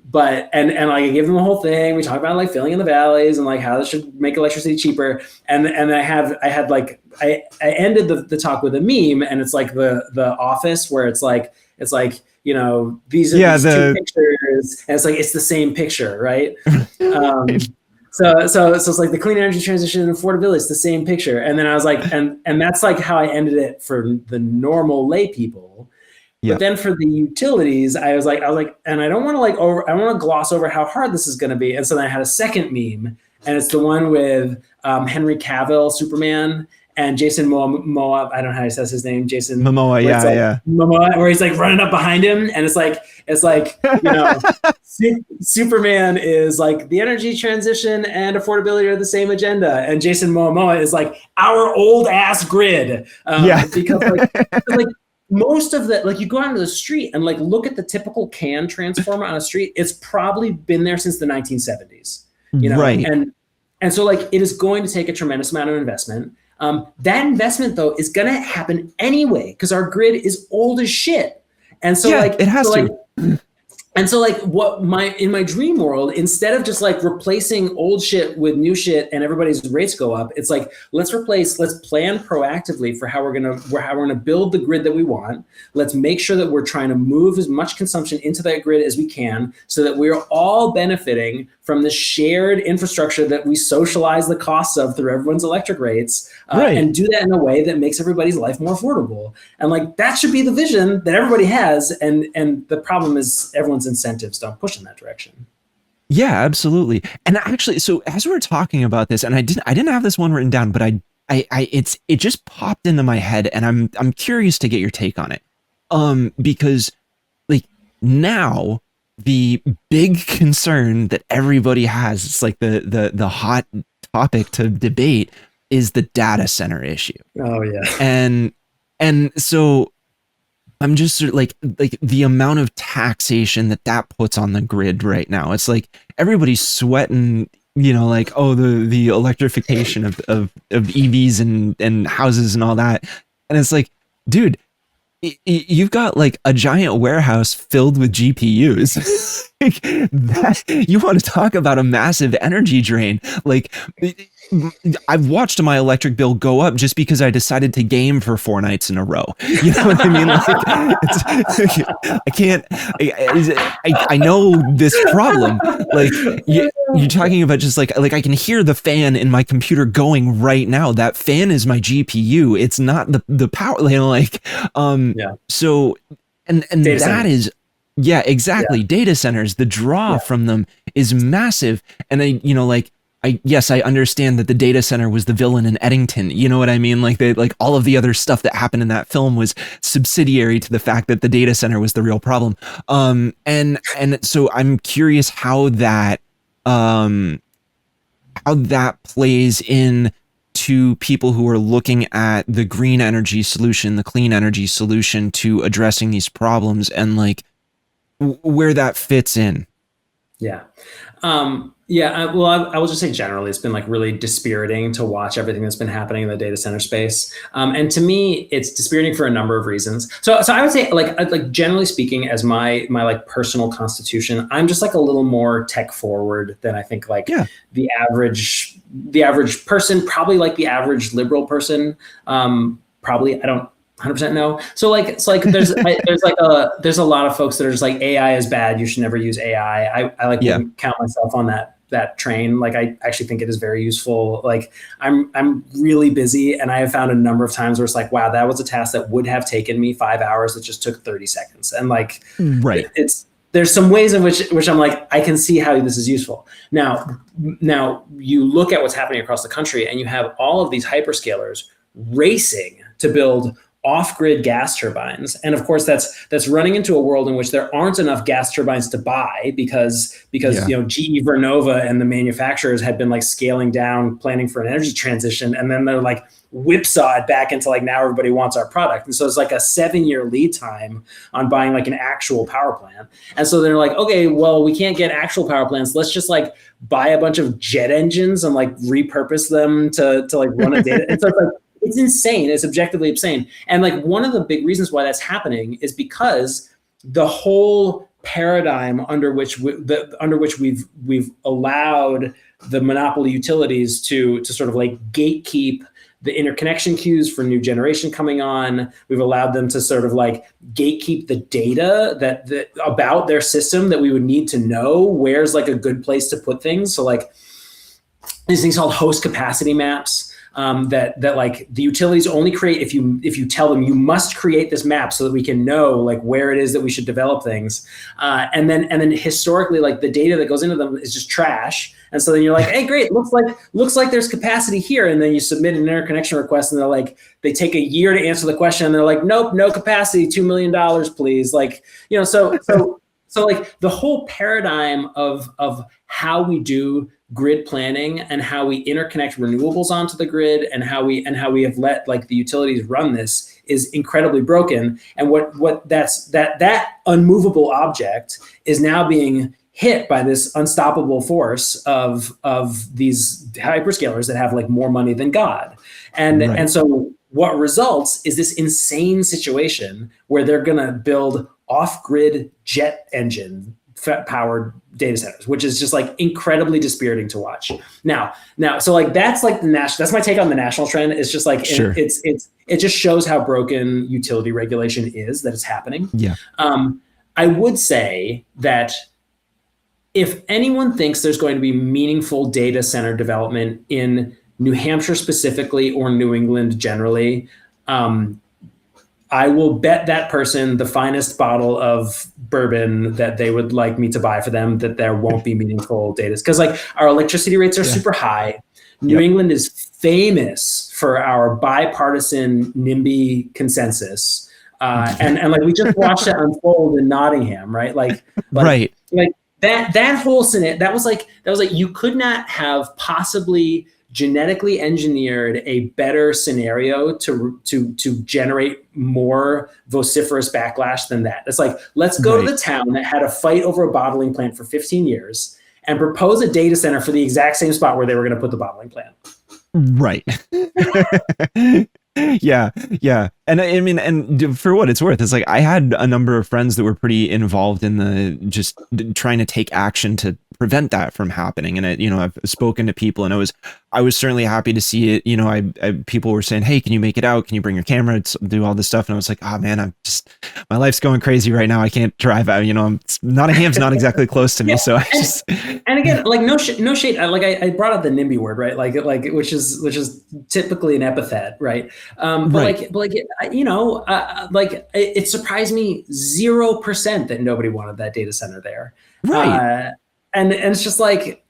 But like I gave them the whole thing. We talked about like filling in the valleys and like how this should make electricity cheaper. And I ended the talk with a meme, and it's like the office where it's like, these are these two pictures, and it's like it's the same picture, right? So it's like the clean energy transition and affordability, it's the same picture. And then I was like, and that's like how I ended it for the normal lay people. But then for the utilities, I was like, and I don't want to I want to gloss over how hard this is going to be. And so then I had a second meme, and it's the one with Henry Cavill, Superman, and Jason Momoa. I don't know how he says his name. Jason Momoa. Yeah. Momoa, where he's like running up behind him, and it's like Superman is like the energy transition and affordability are the same agenda, and Jason Momoa is like our old ass grid. Because like most of the, like you go out into the street and like look at the typical CAN transformer on a street, it's probably been there since the 1970s, Right. And so like it is going to take a tremendous amount of investment. That investment though is going to happen anyway because our grid is old as shit. And so like it has to. And so like in my dream world, instead of just like replacing old shit with new shit and everybody's rates go up, it's like, let's plan proactively for how we're going to build the grid that we want. Let's make sure that we're trying to move as much consumption into that grid as we can so that we're all benefiting from the shared infrastructure that we socialize the costs of through everyone's electric rates, and do that in a way that makes everybody's life more affordable. And like, that should be the vision that everybody has. And the problem is everyone's incentives don't push in that direction. Yeah, absolutely. And actually, so as we're talking about this, and I didn't have this one written down, but it just popped into my head, and I'm curious to get your take on it. Because like now the big concern that everybody has, it's like the hot topic to debate, is the data center issue. Oh yeah. And so I'm just sort of like the amount of taxation that puts on the grid right now. It's like everybody's sweating, like, oh, the electrification of EVs and houses and all that. And it's like, dude, you've got like a giant warehouse filled with GPUs. You want to talk about a massive energy drain? Like, I've watched my electric bill go up just because I decided to game for 4 nights in a row. You know what I mean? Like, I can't. I know this problem. Like, you're talking about just like I can hear the fan in my computer going right now. That fan is my GPU. It's not the power. You know, like, Yeah. So, and Data that centers. is. Yeah, exactly. Yeah. Data centers, the draw from them is massive. And like, yes, I understand that the data center was the villain in Eddington. You know what I mean? Like like all of the other stuff that happened in that film was subsidiary to the fact that the data center was the real problem. And so I'm curious um, how that plays in to people who are looking at the green energy solution, the clean energy solution to addressing these problems, and like where that fits in. Yeah. I will just say generally, it's been like really dispiriting to watch everything that's been happening in the data center space. And to me, it's dispiriting for a number of reasons. So I would say like generally speaking, as my like personal constitution, I'm just like a little more tech forward than I think like Yeah. the average person, probably like the average liberal person. Probably, I don't 100% no. So like it's like there's a lot of folks that are just like AI is bad. You should never use AI. I like Yeah. wouldn't count myself on that train. Like I actually think it is very useful. Like I'm really busy, and I have found a number of times where it's like, wow, that was a task that would have taken me 5 hours that just took 30 seconds. And like Right. it's there's some ways in which I'm like, I can see how this is useful. Now you look at what's happening across the country, and you have all of these hyperscalers racing to build off-grid gas turbines, and of course that's running into a world in which there aren't enough gas turbines to buy because GE Vernova and the manufacturers had been like scaling down, planning for an energy transition, and then they're like whipsawed back into like now everybody wants our product, and so it's like a 7-year lead time on buying like an actual power plant, and so they're like, okay, well we can't get actual power plants, let's just like buy a bunch of jet engines and like repurpose them to like run a data. And so it's like it's insane. It's objectively insane. And like one of the big reasons why that's happening is because the whole paradigm under which we've allowed the monopoly utilities to sort of like gatekeep the interconnection queues for new generation coming on. We've allowed them to sort of like gatekeep the data that about their system that we would need to know where's like a good place to put things. So like these things called host capacity maps. That like the utilities only create if you tell them you must create this map so that we can know like where it is that we should develop things, and then historically like the data that goes into them is just trash, and so then you're like, hey great, looks like there's capacity here, and then you submit an interconnection request, and they take a year to answer the question, and they're like, nope, no capacity, $2 million please, like so like the whole paradigm of how we do grid planning and how we interconnect renewables onto the grid and how we have let like the utilities run this is incredibly broken. And that unmovable object is now being hit by this unstoppable force of these hyperscalers that have like more money than God. And so what results is this insane situation where they're going to build off-grid jet engine powered data centers, which is just like incredibly dispiriting to watch. Now, so like that's like that's my take on the national trend. It's just like it just shows how broken utility regulation is, that it's happening. Yeah. I would say that if anyone thinks there's going to be meaningful data center development in New Hampshire specifically or New England generally, I will bet that person the finest bottle of bourbon that they would like me to buy for them that there won't be meaningful data. Because like our electricity rates are super high. New England is famous for our bipartisan NIMBY consensus. And like we just watched it unfold in Nottingham, right? Like that whole scenario, that was like you could not have possibly genetically engineered a better scenario to generate more vociferous backlash than that. It's like, let's go to the town that had a fight over a bottling plant for 15 years and propose a data center for the exact same spot where they were going to put the bottling plant. Right. Yeah, yeah. And I mean, and for what it's worth, it's like I had a number of friends that were pretty involved in the just trying to take action to prevent that from happening. And I've spoken to people, and I was certainly happy to see it. People were saying, "Hey, can you make it out? Can you bring your camera? Do all this stuff?" And I was like, "Oh man, my life's going crazy right now. I can't drive out. Nottingham's not exactly close to me, Yeah, so I and just and again, like no shade. I brought up the NIMBY word, right? Like which is typically an epithet, right? right, It surprised me 0% that nobody wanted that data center there, right, uh, and it's just like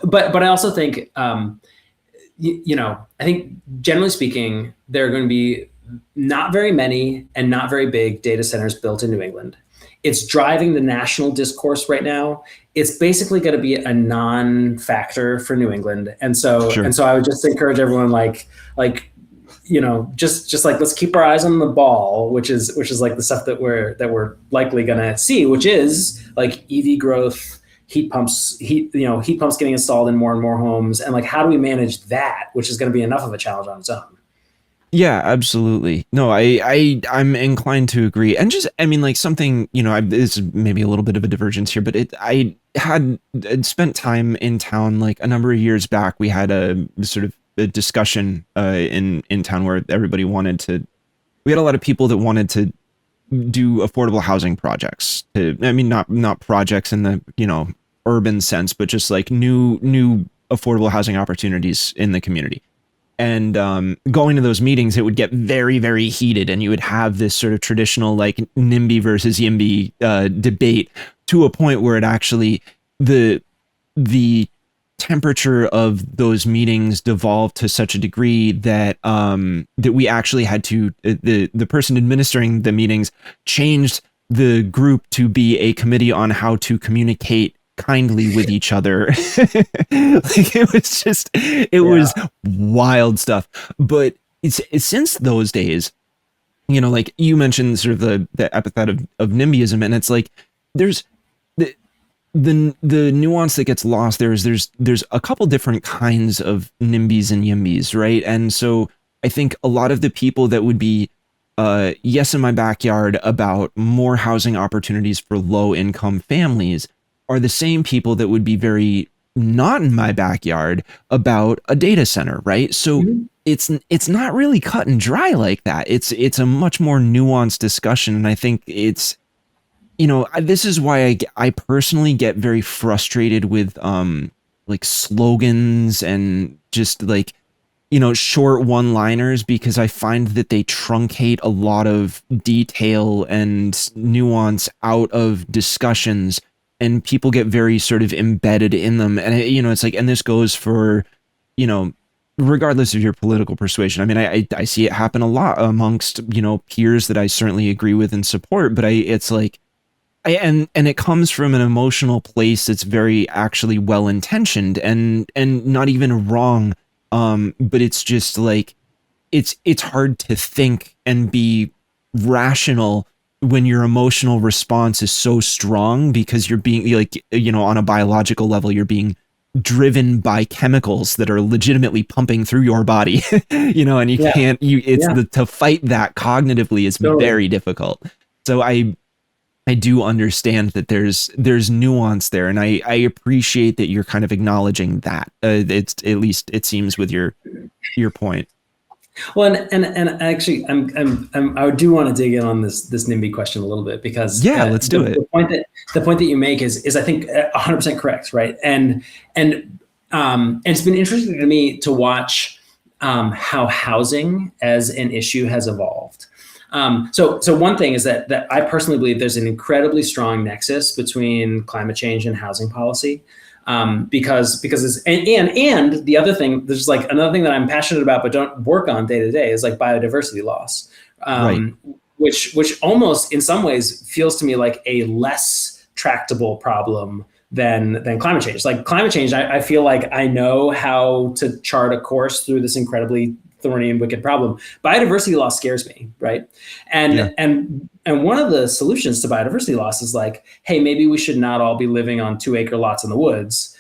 but I also think I think generally speaking, there are going to be not very many and not very big data centers built in New England. It's driving the national discourse right now. It's basically going to be a non-factor for New England, and so sure. and so I would just encourage everyone just like let's keep our eyes on the ball, which is like the stuff that we're likely going to see, which is like EV growth, heat pumps getting installed in more and more homes, and like how do we manage that, which is going to be enough of a challenge on its own. Yeah, absolutely. No, I'm inclined to agree. And just, I mean, like something, this is maybe a little bit of a divergence here, but I'd spent time in town like a number of years back. We had a sort of a discussion in town where everybody wanted to. We had a lot of people that wanted to do affordable housing projects. I mean, not projects in the urban sense, but just like new affordable housing opportunities in the community. And going to those meetings, it would get very, very heated, and you would have this sort of traditional like NIMBY versus YIMBY debate to a point where it actually the temperature of those meetings devolved to such a degree that that we actually had to the person administering the meetings changed the group to be a committee on how to communicate kindly with each other. Like it was Yeah. wild stuff. But it's since those days, like you mentioned sort of the epithet of NIMBYism, and it's like there's the nuance that gets lost there is there's a couple different kinds of NIMBYs and YIMBYs, right? And so I think a lot of the people that would be yes in my backyard about more housing opportunities for low income families are the same people that would be very not in my backyard about a data center, right? So Mhm. it's not really cut and dry like that. It's a much more nuanced discussion, and I think it's this is why I personally get very frustrated with like slogans and just like short one-liners, because I find that they truncate a lot of detail and nuance out of discussions, and people get very sort of embedded in them. And it's like, and this goes for you know regardless of your political persuasion. I mean, I see it happen a lot amongst peers that I certainly agree with and support, but it's like and it comes from an emotional place that's very actually well intentioned and not even wrong, but it's just like it's hard to think and be rational when your emotional response is so strong, because you're being like on a biological level you're being driven by chemicals that are legitimately pumping through your body. And you Yeah. can't you it's Yeah. the to fight that cognitively is Totally. very difficult. So I do understand that there's nuance there, and I appreciate that you're kind of acknowledging that. It's at least it seems with your point. Well, and actually, I do want to dig in on this NIMBY question a little bit, because Yeah, let's do it. the point that you make is I think 100% correct, right? And it's been interesting to me to watch how housing as an issue has evolved. So one thing is that I personally believe there's an incredibly strong nexus between climate change and housing policy. Because it's, and the other thing, there's like another thing that I'm passionate about but don't work on day to day is like biodiversity loss, Right. which almost in some ways feels to me like a less tractable problem than climate change. Like climate change, I feel like I know how to chart a course through this incredibly thorny and wicked problem. Biodiversity loss scares me, right? Yeah. And one of the solutions to biodiversity loss is like, hey, maybe we should not all be living on 2-acre lots in the woods.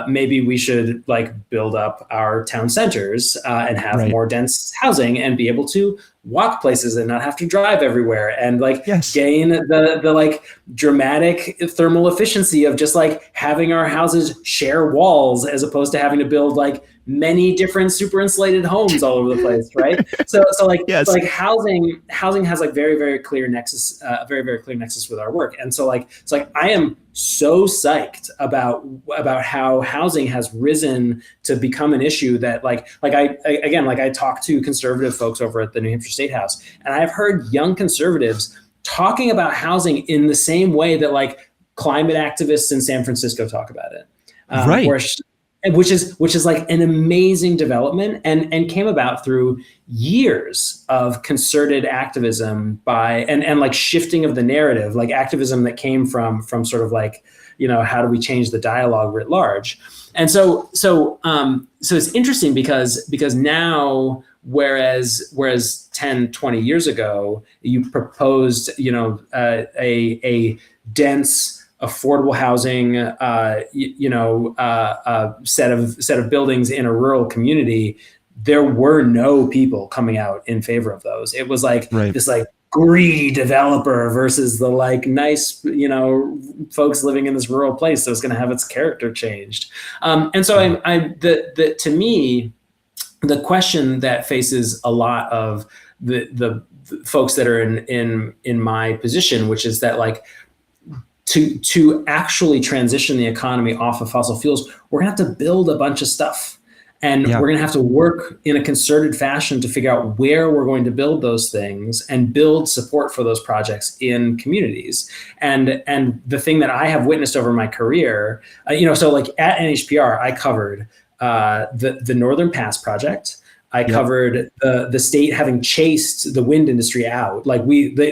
maybe we should like build up our town centers and have Right. more dense housing and be able to walk places and not have to drive everywhere and like Yes. gain the like dramatic thermal efficiency of just like having our houses share walls as opposed to having to build like many different super insulated homes all over the place, right? So Yes. like housing has like very clear nexus, very clear nexus with our work, and so like it's like I am so psyched about how housing has risen to become an issue that like again, like I talk to conservative folks over at the New Hampshire State House, and I've heard young conservatives talking about housing in the same way that like climate activists in San Francisco talk about it, Right. where which is like an amazing development and came about through years of concerted activism by and like shifting of the narrative, like activism that came from sort of like, how do we change the dialogue writ large. And so it's interesting because now, whereas 10, 20 years ago you proposed, a dense affordable housing, set of buildings in a rural community, there were no people coming out in favor of those. It was like Right. this like greedy developer versus the like nice, folks living in this rural place that was going to have its character changed. And so to me, the question that faces a lot of the folks that are in my position, which is that like, to actually transition the economy off of fossil fuels, we're gonna have to build a bunch of stuff. And Yeah. we're gonna have to work in a concerted fashion to figure out where we're going to build those things and build support for those projects in communities. And the thing that I have witnessed over my career, so like at NHPR, I covered the Northern Pass project. I Yep. covered the state having chased the wind industry out. Like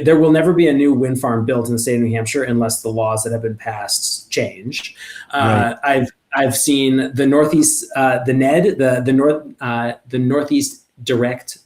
there will never be a new wind farm built in the state of New Hampshire unless the laws that have been passed change. Right. I've seen the Northeast, the NED, the Northeast Direct.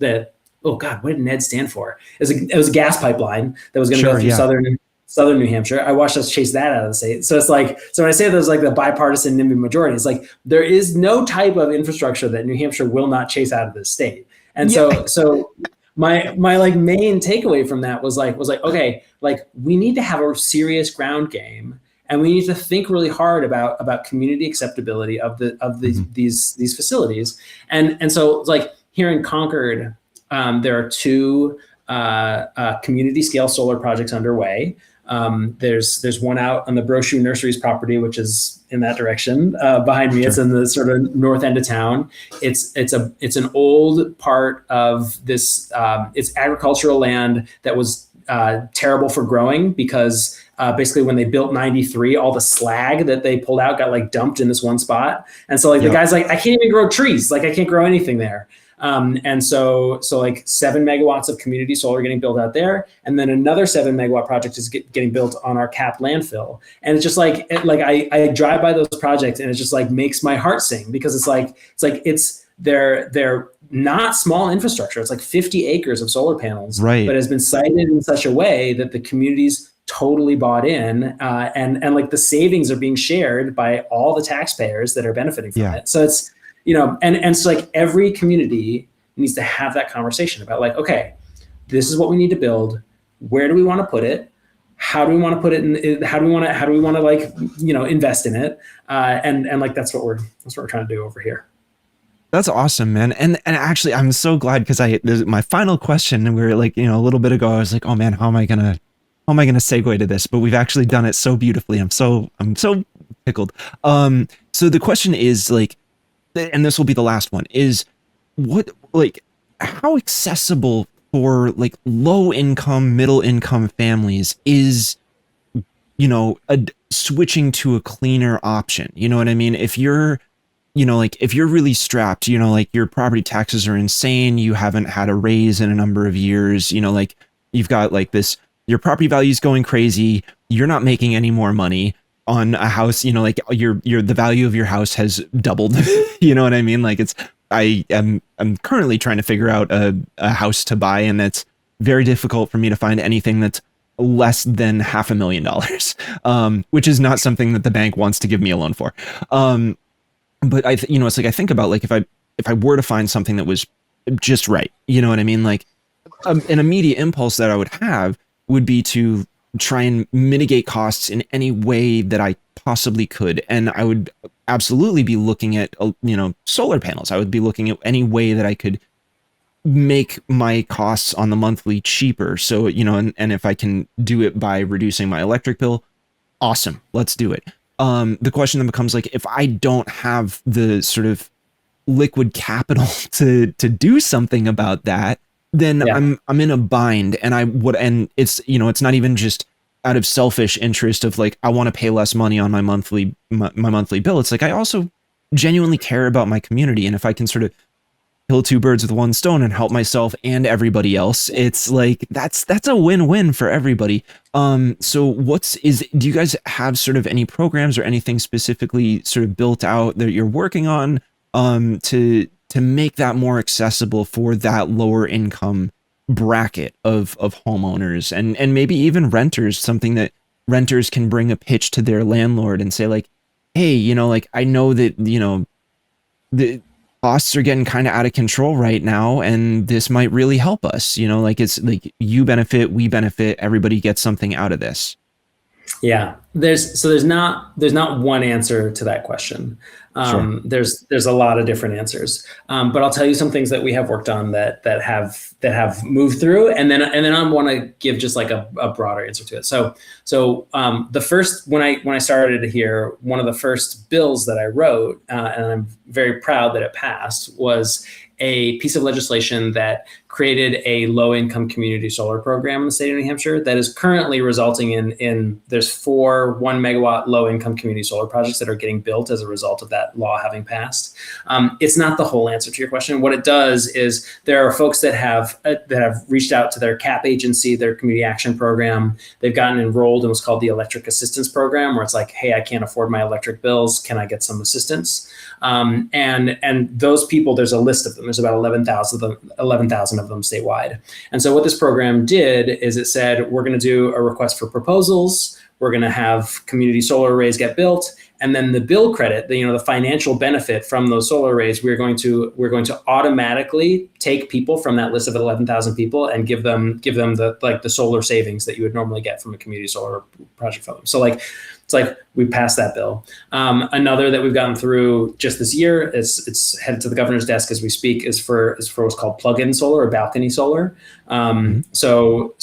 Oh God, what did NED stand for? It was a gas pipeline that was going to Sure. go through Yeah. southern New Hampshire. I watched us chase that out of the state. So it's like, so when I say there's like the bipartisan NIMBY majority, it's like there is no type of infrastructure that New Hampshire will not chase out of this state. And Yeah. so my like main takeaway from that was like, okay, like we need to have a serious ground game, and we need to think really hard about community acceptability of these facilities. And so like here in Concord, there are two community scale solar projects underway. There's one out on the Brochu Nurseries property, which is in that direction behind me. Sure. It's in the sort of north end of town. It's an old part of this. It's agricultural land that was terrible for growing because basically when they built 93, all the slag that they pulled out got like dumped in this one spot. And so like the guy's like, I can't even grow trees. Like I can't grow anything there. And so like 7 megawatts of community solar getting built out there, and then another 7 megawatt project is getting built on our capped landfill. And it's just like I drive by those projects, and it just like makes my heart sing, because they're not small infrastructure. It's like 50 acres of solar panels, Right. but has been sited in such a way that the community's totally bought in, and like the savings are being shared by all the taxpayers that are benefiting from it. So it's, and so like every community needs to have that conversation about like, okay, this is what we need to build. Where do we want to put it? How do we want to put it in? How do we want to like, invest in it? And like, that's what we're trying to do over here. That's awesome, man. And actually, I'm so glad, because my final question, and we were like, a little bit ago, I was like, oh man, how am I gonna segue to this? But we've actually done it so beautifully. I'm so tickled. So the question is like, and this will be the last one, is how accessible for like low income, middle income families is, switching to a cleaner option? You know what I mean? If you're, if you're really strapped, like your property taxes are insane, you haven't had a raise in a number of years, like you've got like this, your property value's going crazy, you're not making any more money on a house, like the value of your house has doubled. You know what I mean? Like I'm currently trying to figure out a house to buy, and it's very difficult for me to find anything that's less than $500,000, which is not something that the bank wants to give me a loan for. But it's like I think about like if I were to find something that was just right, you know what I mean? Like an immediate impulse that I would have would be to try and mitigate costs in any way that I possibly could. And I would absolutely be looking at, solar panels. I would be looking at any way that I could make my costs on the monthly cheaper. So, and if I can do it by reducing my electric bill, awesome, let's do it. The question then becomes like, if I don't have the sort of liquid capital to do something about that, then Yeah. I'm in a bind. And it's not even just out of selfish interest of like I want to pay less money on my monthly bill. It's like I also genuinely care about my community, and if I can sort of kill two birds with one stone and help myself and everybody else, it's like that's a win-win for everybody. So do you guys have sort of any programs or anything specifically sort of built out that you're working on to make that more accessible for that lower income bracket of homeowners and maybe even renters, something that renters can bring a pitch to their landlord and say like, hey, like I know that the costs are getting kind of out of control right now, and this might really help us. Like it's like you benefit, we benefit, everybody gets something out of this. Yeah, there's not one answer to that question. Sure. There's a lot of different answers, but I'll tell you some things that we have worked on that have moved through, and then I want to give just like a broader answer to it. So the first when I started here, one of the first bills that I wrote, and I'm very proud that it passed, was a piece of legislation that created a low-income community solar program in the state of New Hampshire that is currently resulting in there's 4 1-megawatt low-income community solar projects that are getting built as a result of that law having passed. It's not the whole answer to your question. What it does is there are folks that have reached out to their CAP agency, their community action program. They've gotten enrolled in what's called the electric assistance program, where it's like, hey, I can't afford my electric bills. Can I get some assistance? And those people, there's a list of them. There's about 11,000 of them statewide. And so what this program did is it said, we're going to do a request for proposals. We're going to have community solar arrays get built. And then the bill credit, the financial benefit from those solar arrays, we're going to automatically take people from that list of 11,000 people and give them the solar savings that you would normally get from a community solar project from them. So it's like we passed that bill. Another that we've gotten through just this year, it's headed to the governor's desk as we speak, is for what's called plug-in solar or balcony solar. So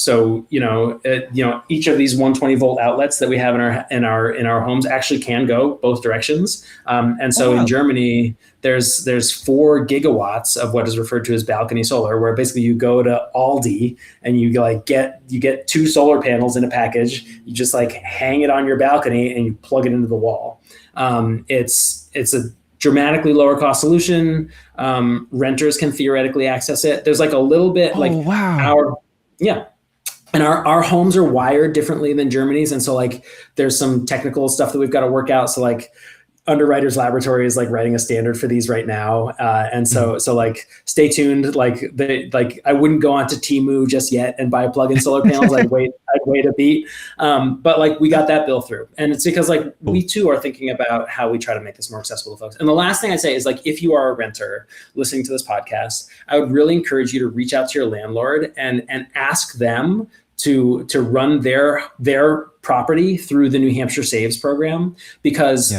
each of these 120 volt outlets that we have in our homes actually can go both directions. And so in Germany, there's 4 gigawatts of what is referred to as balcony solar, where basically you go to Aldi and you get 2 solar panels in a package. You just like hang it on your balcony and you plug it into the wall. It's a dramatically lower cost solution. Renters can theoretically access it. There's like a little bit and our homes are wired differently than Germany's. And so like there's some technical stuff that we've got to work out. So like Underwriters Laboratory is like writing a standard for these right now. And so like stay tuned. Like I wouldn't go onto Temu just yet and buy plug-in solar panels. I'd wait a beat. But like we got that bill through. And it's because like we too are thinking about how we try to make this more accessible to folks. And the last thing I say is like, if you are a renter listening to this podcast, I would really encourage you to reach out to your landlord and ask them to run their property through the New Hampshire Saves program, because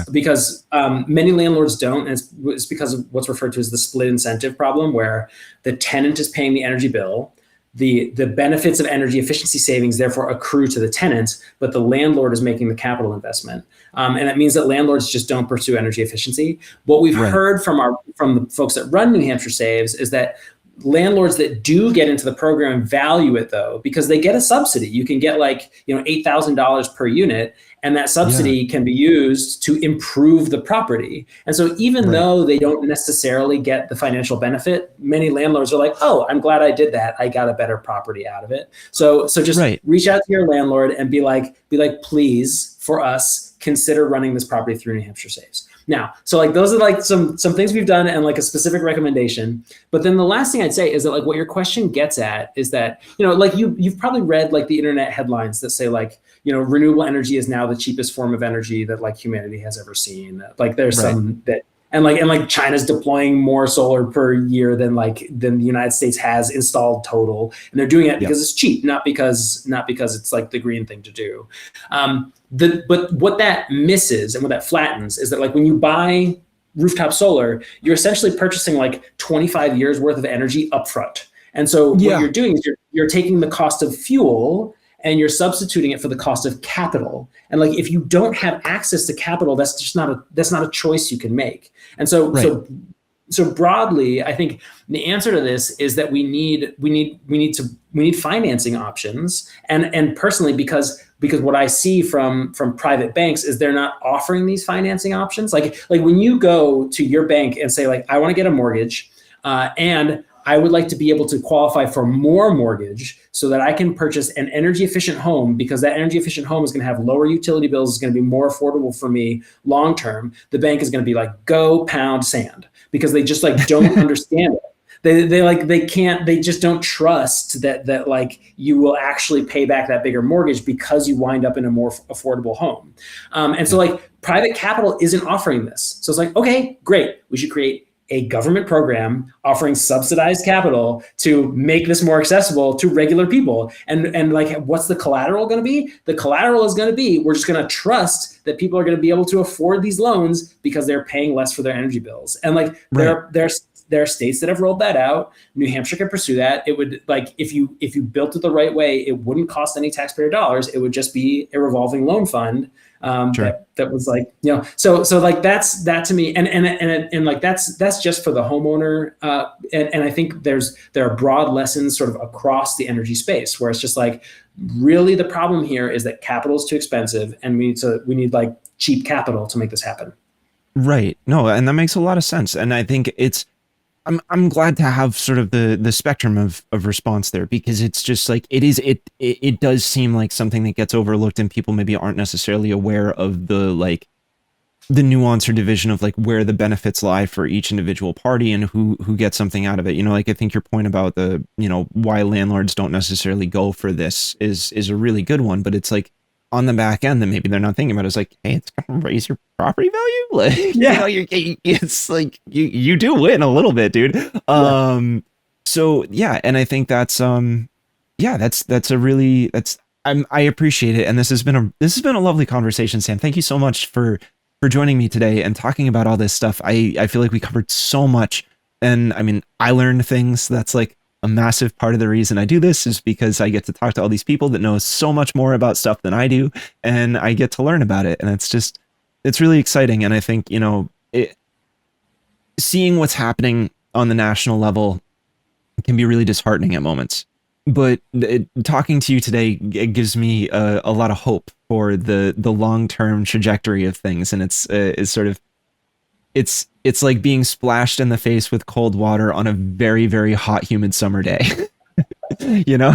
many landlords don't, and it's because of what's referred to as the split incentive problem, where the tenant is paying the energy bill. The benefits of energy efficiency savings therefore accrue to the tenant, but the landlord is making the capital investment. And that means that landlords just don't pursue energy efficiency. What we've heard from the folks that run New Hampshire Saves is that landlords that do get into the program value it though, because they get a subsidy. You can get like, $8,000 per unit, and that subsidy can be used to improve the property. And so even though they don't necessarily get the financial benefit, many landlords are like, oh, I'm glad I did that. I got a better property out of it. So just reach out to your landlord and be like, please, for us, consider running this property through New Hampshire Saves. Now, so like those are like some things we've done and like a specific recommendation. But then the last thing I'd say is that like what your question gets at is that, like you've probably read like the internet headlines that say like, renewable energy is now the cheapest form of energy that like humanity has ever seen. Like there's Right. some that and China's deploying more solar per year than the United States has installed total, and they're doing it Yep. because it's cheap, not because it's like the green thing to do. But what that misses and what that flattens is that like when you buy rooftop solar, you're essentially purchasing like 25 years worth of energy upfront. And so what Yeah. you're doing is you're taking the cost of fuel and you're substituting it for the cost of capital. And like if you don't have access to capital, that's not a choice you can make. And so Right. so broadly, I think the answer to this is that we need financing options. And personally, because what I see from private banks is they're not offering these financing options. Like when you go to your bank and say like, I want to get a mortgage, and I would like to be able to qualify for more mortgage so that I can purchase an energy efficient home, because that energy efficient home is going to have lower utility bills, is going to be more affordable for me long term. The bank is going to be like, go pound sand, because they just like don't understand it. They just don't trust that like you will actually pay back that bigger mortgage because you wind up in a more affordable home. And so like private capital isn't offering this. So it's like, okay, great. We should create a government program offering subsidized capital to make this more accessible to regular people. And like, what's the collateral going to be? The collateral is going to be, we're just going to trust that people are going to be able to afford these loans because they're paying less for their energy bills. And like, Right. there are states that have rolled that out. New Hampshire can pursue that. It would like, if you built it the right way, it wouldn't cost any taxpayer dollars. It would just be a revolving loan fund. Sure. That was like, so like that to me, and like that's just for the homeowner. And I think there are broad lessons sort of across the energy space where it's just like, really the problem here is that capital is too expensive, and we need like cheap capital to make this happen. Right. No, and that makes a lot of sense. And I think I'm glad to have sort of the spectrum of response there, because it's just like it does seem like something that gets overlooked and people maybe aren't necessarily aware of the nuance or division of like where the benefits lie for each individual party and who gets something out of it. Like I think your point about the, why landlords don't necessarily go for this is a really good one, but it's like on the back end that maybe they're not thinking about is like, hey, it's gonna raise your property value. Like, Yeah. it's like you do win a little bit, dude. So yeah, and I think that's that's a really I appreciate it, and this has been a lovely conversation, Sam. Thank you so much for joining me today and talking about all this stuff. I feel like we covered so much, and I mean, I learned things. That's like a massive part of the reason I do this, is because I get to talk to all these people that know so much more about stuff than I do, and I get to learn about it, and it's really exciting. And I think seeing what's happening on the national level can be really disheartening at moments. But talking to you today, it gives me a lot of hope for the long-term trajectory of things, and it's sort of it's like being splashed in the face with cold water on a very, very hot, humid summer day. you know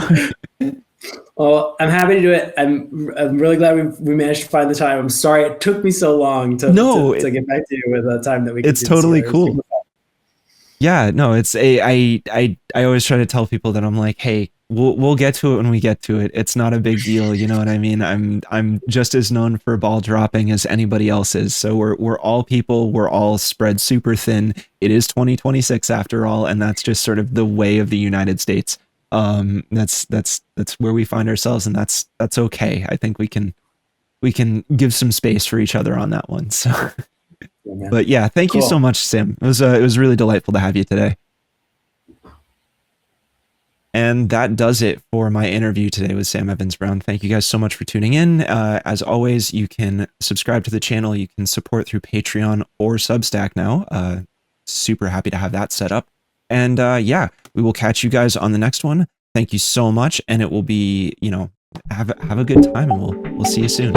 Well, I'm happy to do it. I'm really glad we managed to find the time. I'm sorry it took me so long to No, to get back to you with a time that we could it's do this totally together. cool. Yeah, no, it's I always try to tell people that I'm like, hey, we'll get to it when we get to it. It's not a big deal, you know what I mean? I'm just as known for ball dropping as anybody else is. So we're all people, we're all spread super thin. It is 2026 after all, and that's just sort of the way of the United States. That's where we find ourselves, and that's okay. I think we can give some space for each other on that one. So Yeah, but yeah, thank you so cool. much, Sam. It was really delightful to have you today. And that does it for my interview today with Sam Evans Brown. Thank you guys so much for tuning in. As always, you can subscribe to the channel. You can support through Patreon or Substack now. Super happy to have that set up. And yeah, we will catch you guys on the next one. Thank you so much. And it will be, have a good time, and we'll see you soon.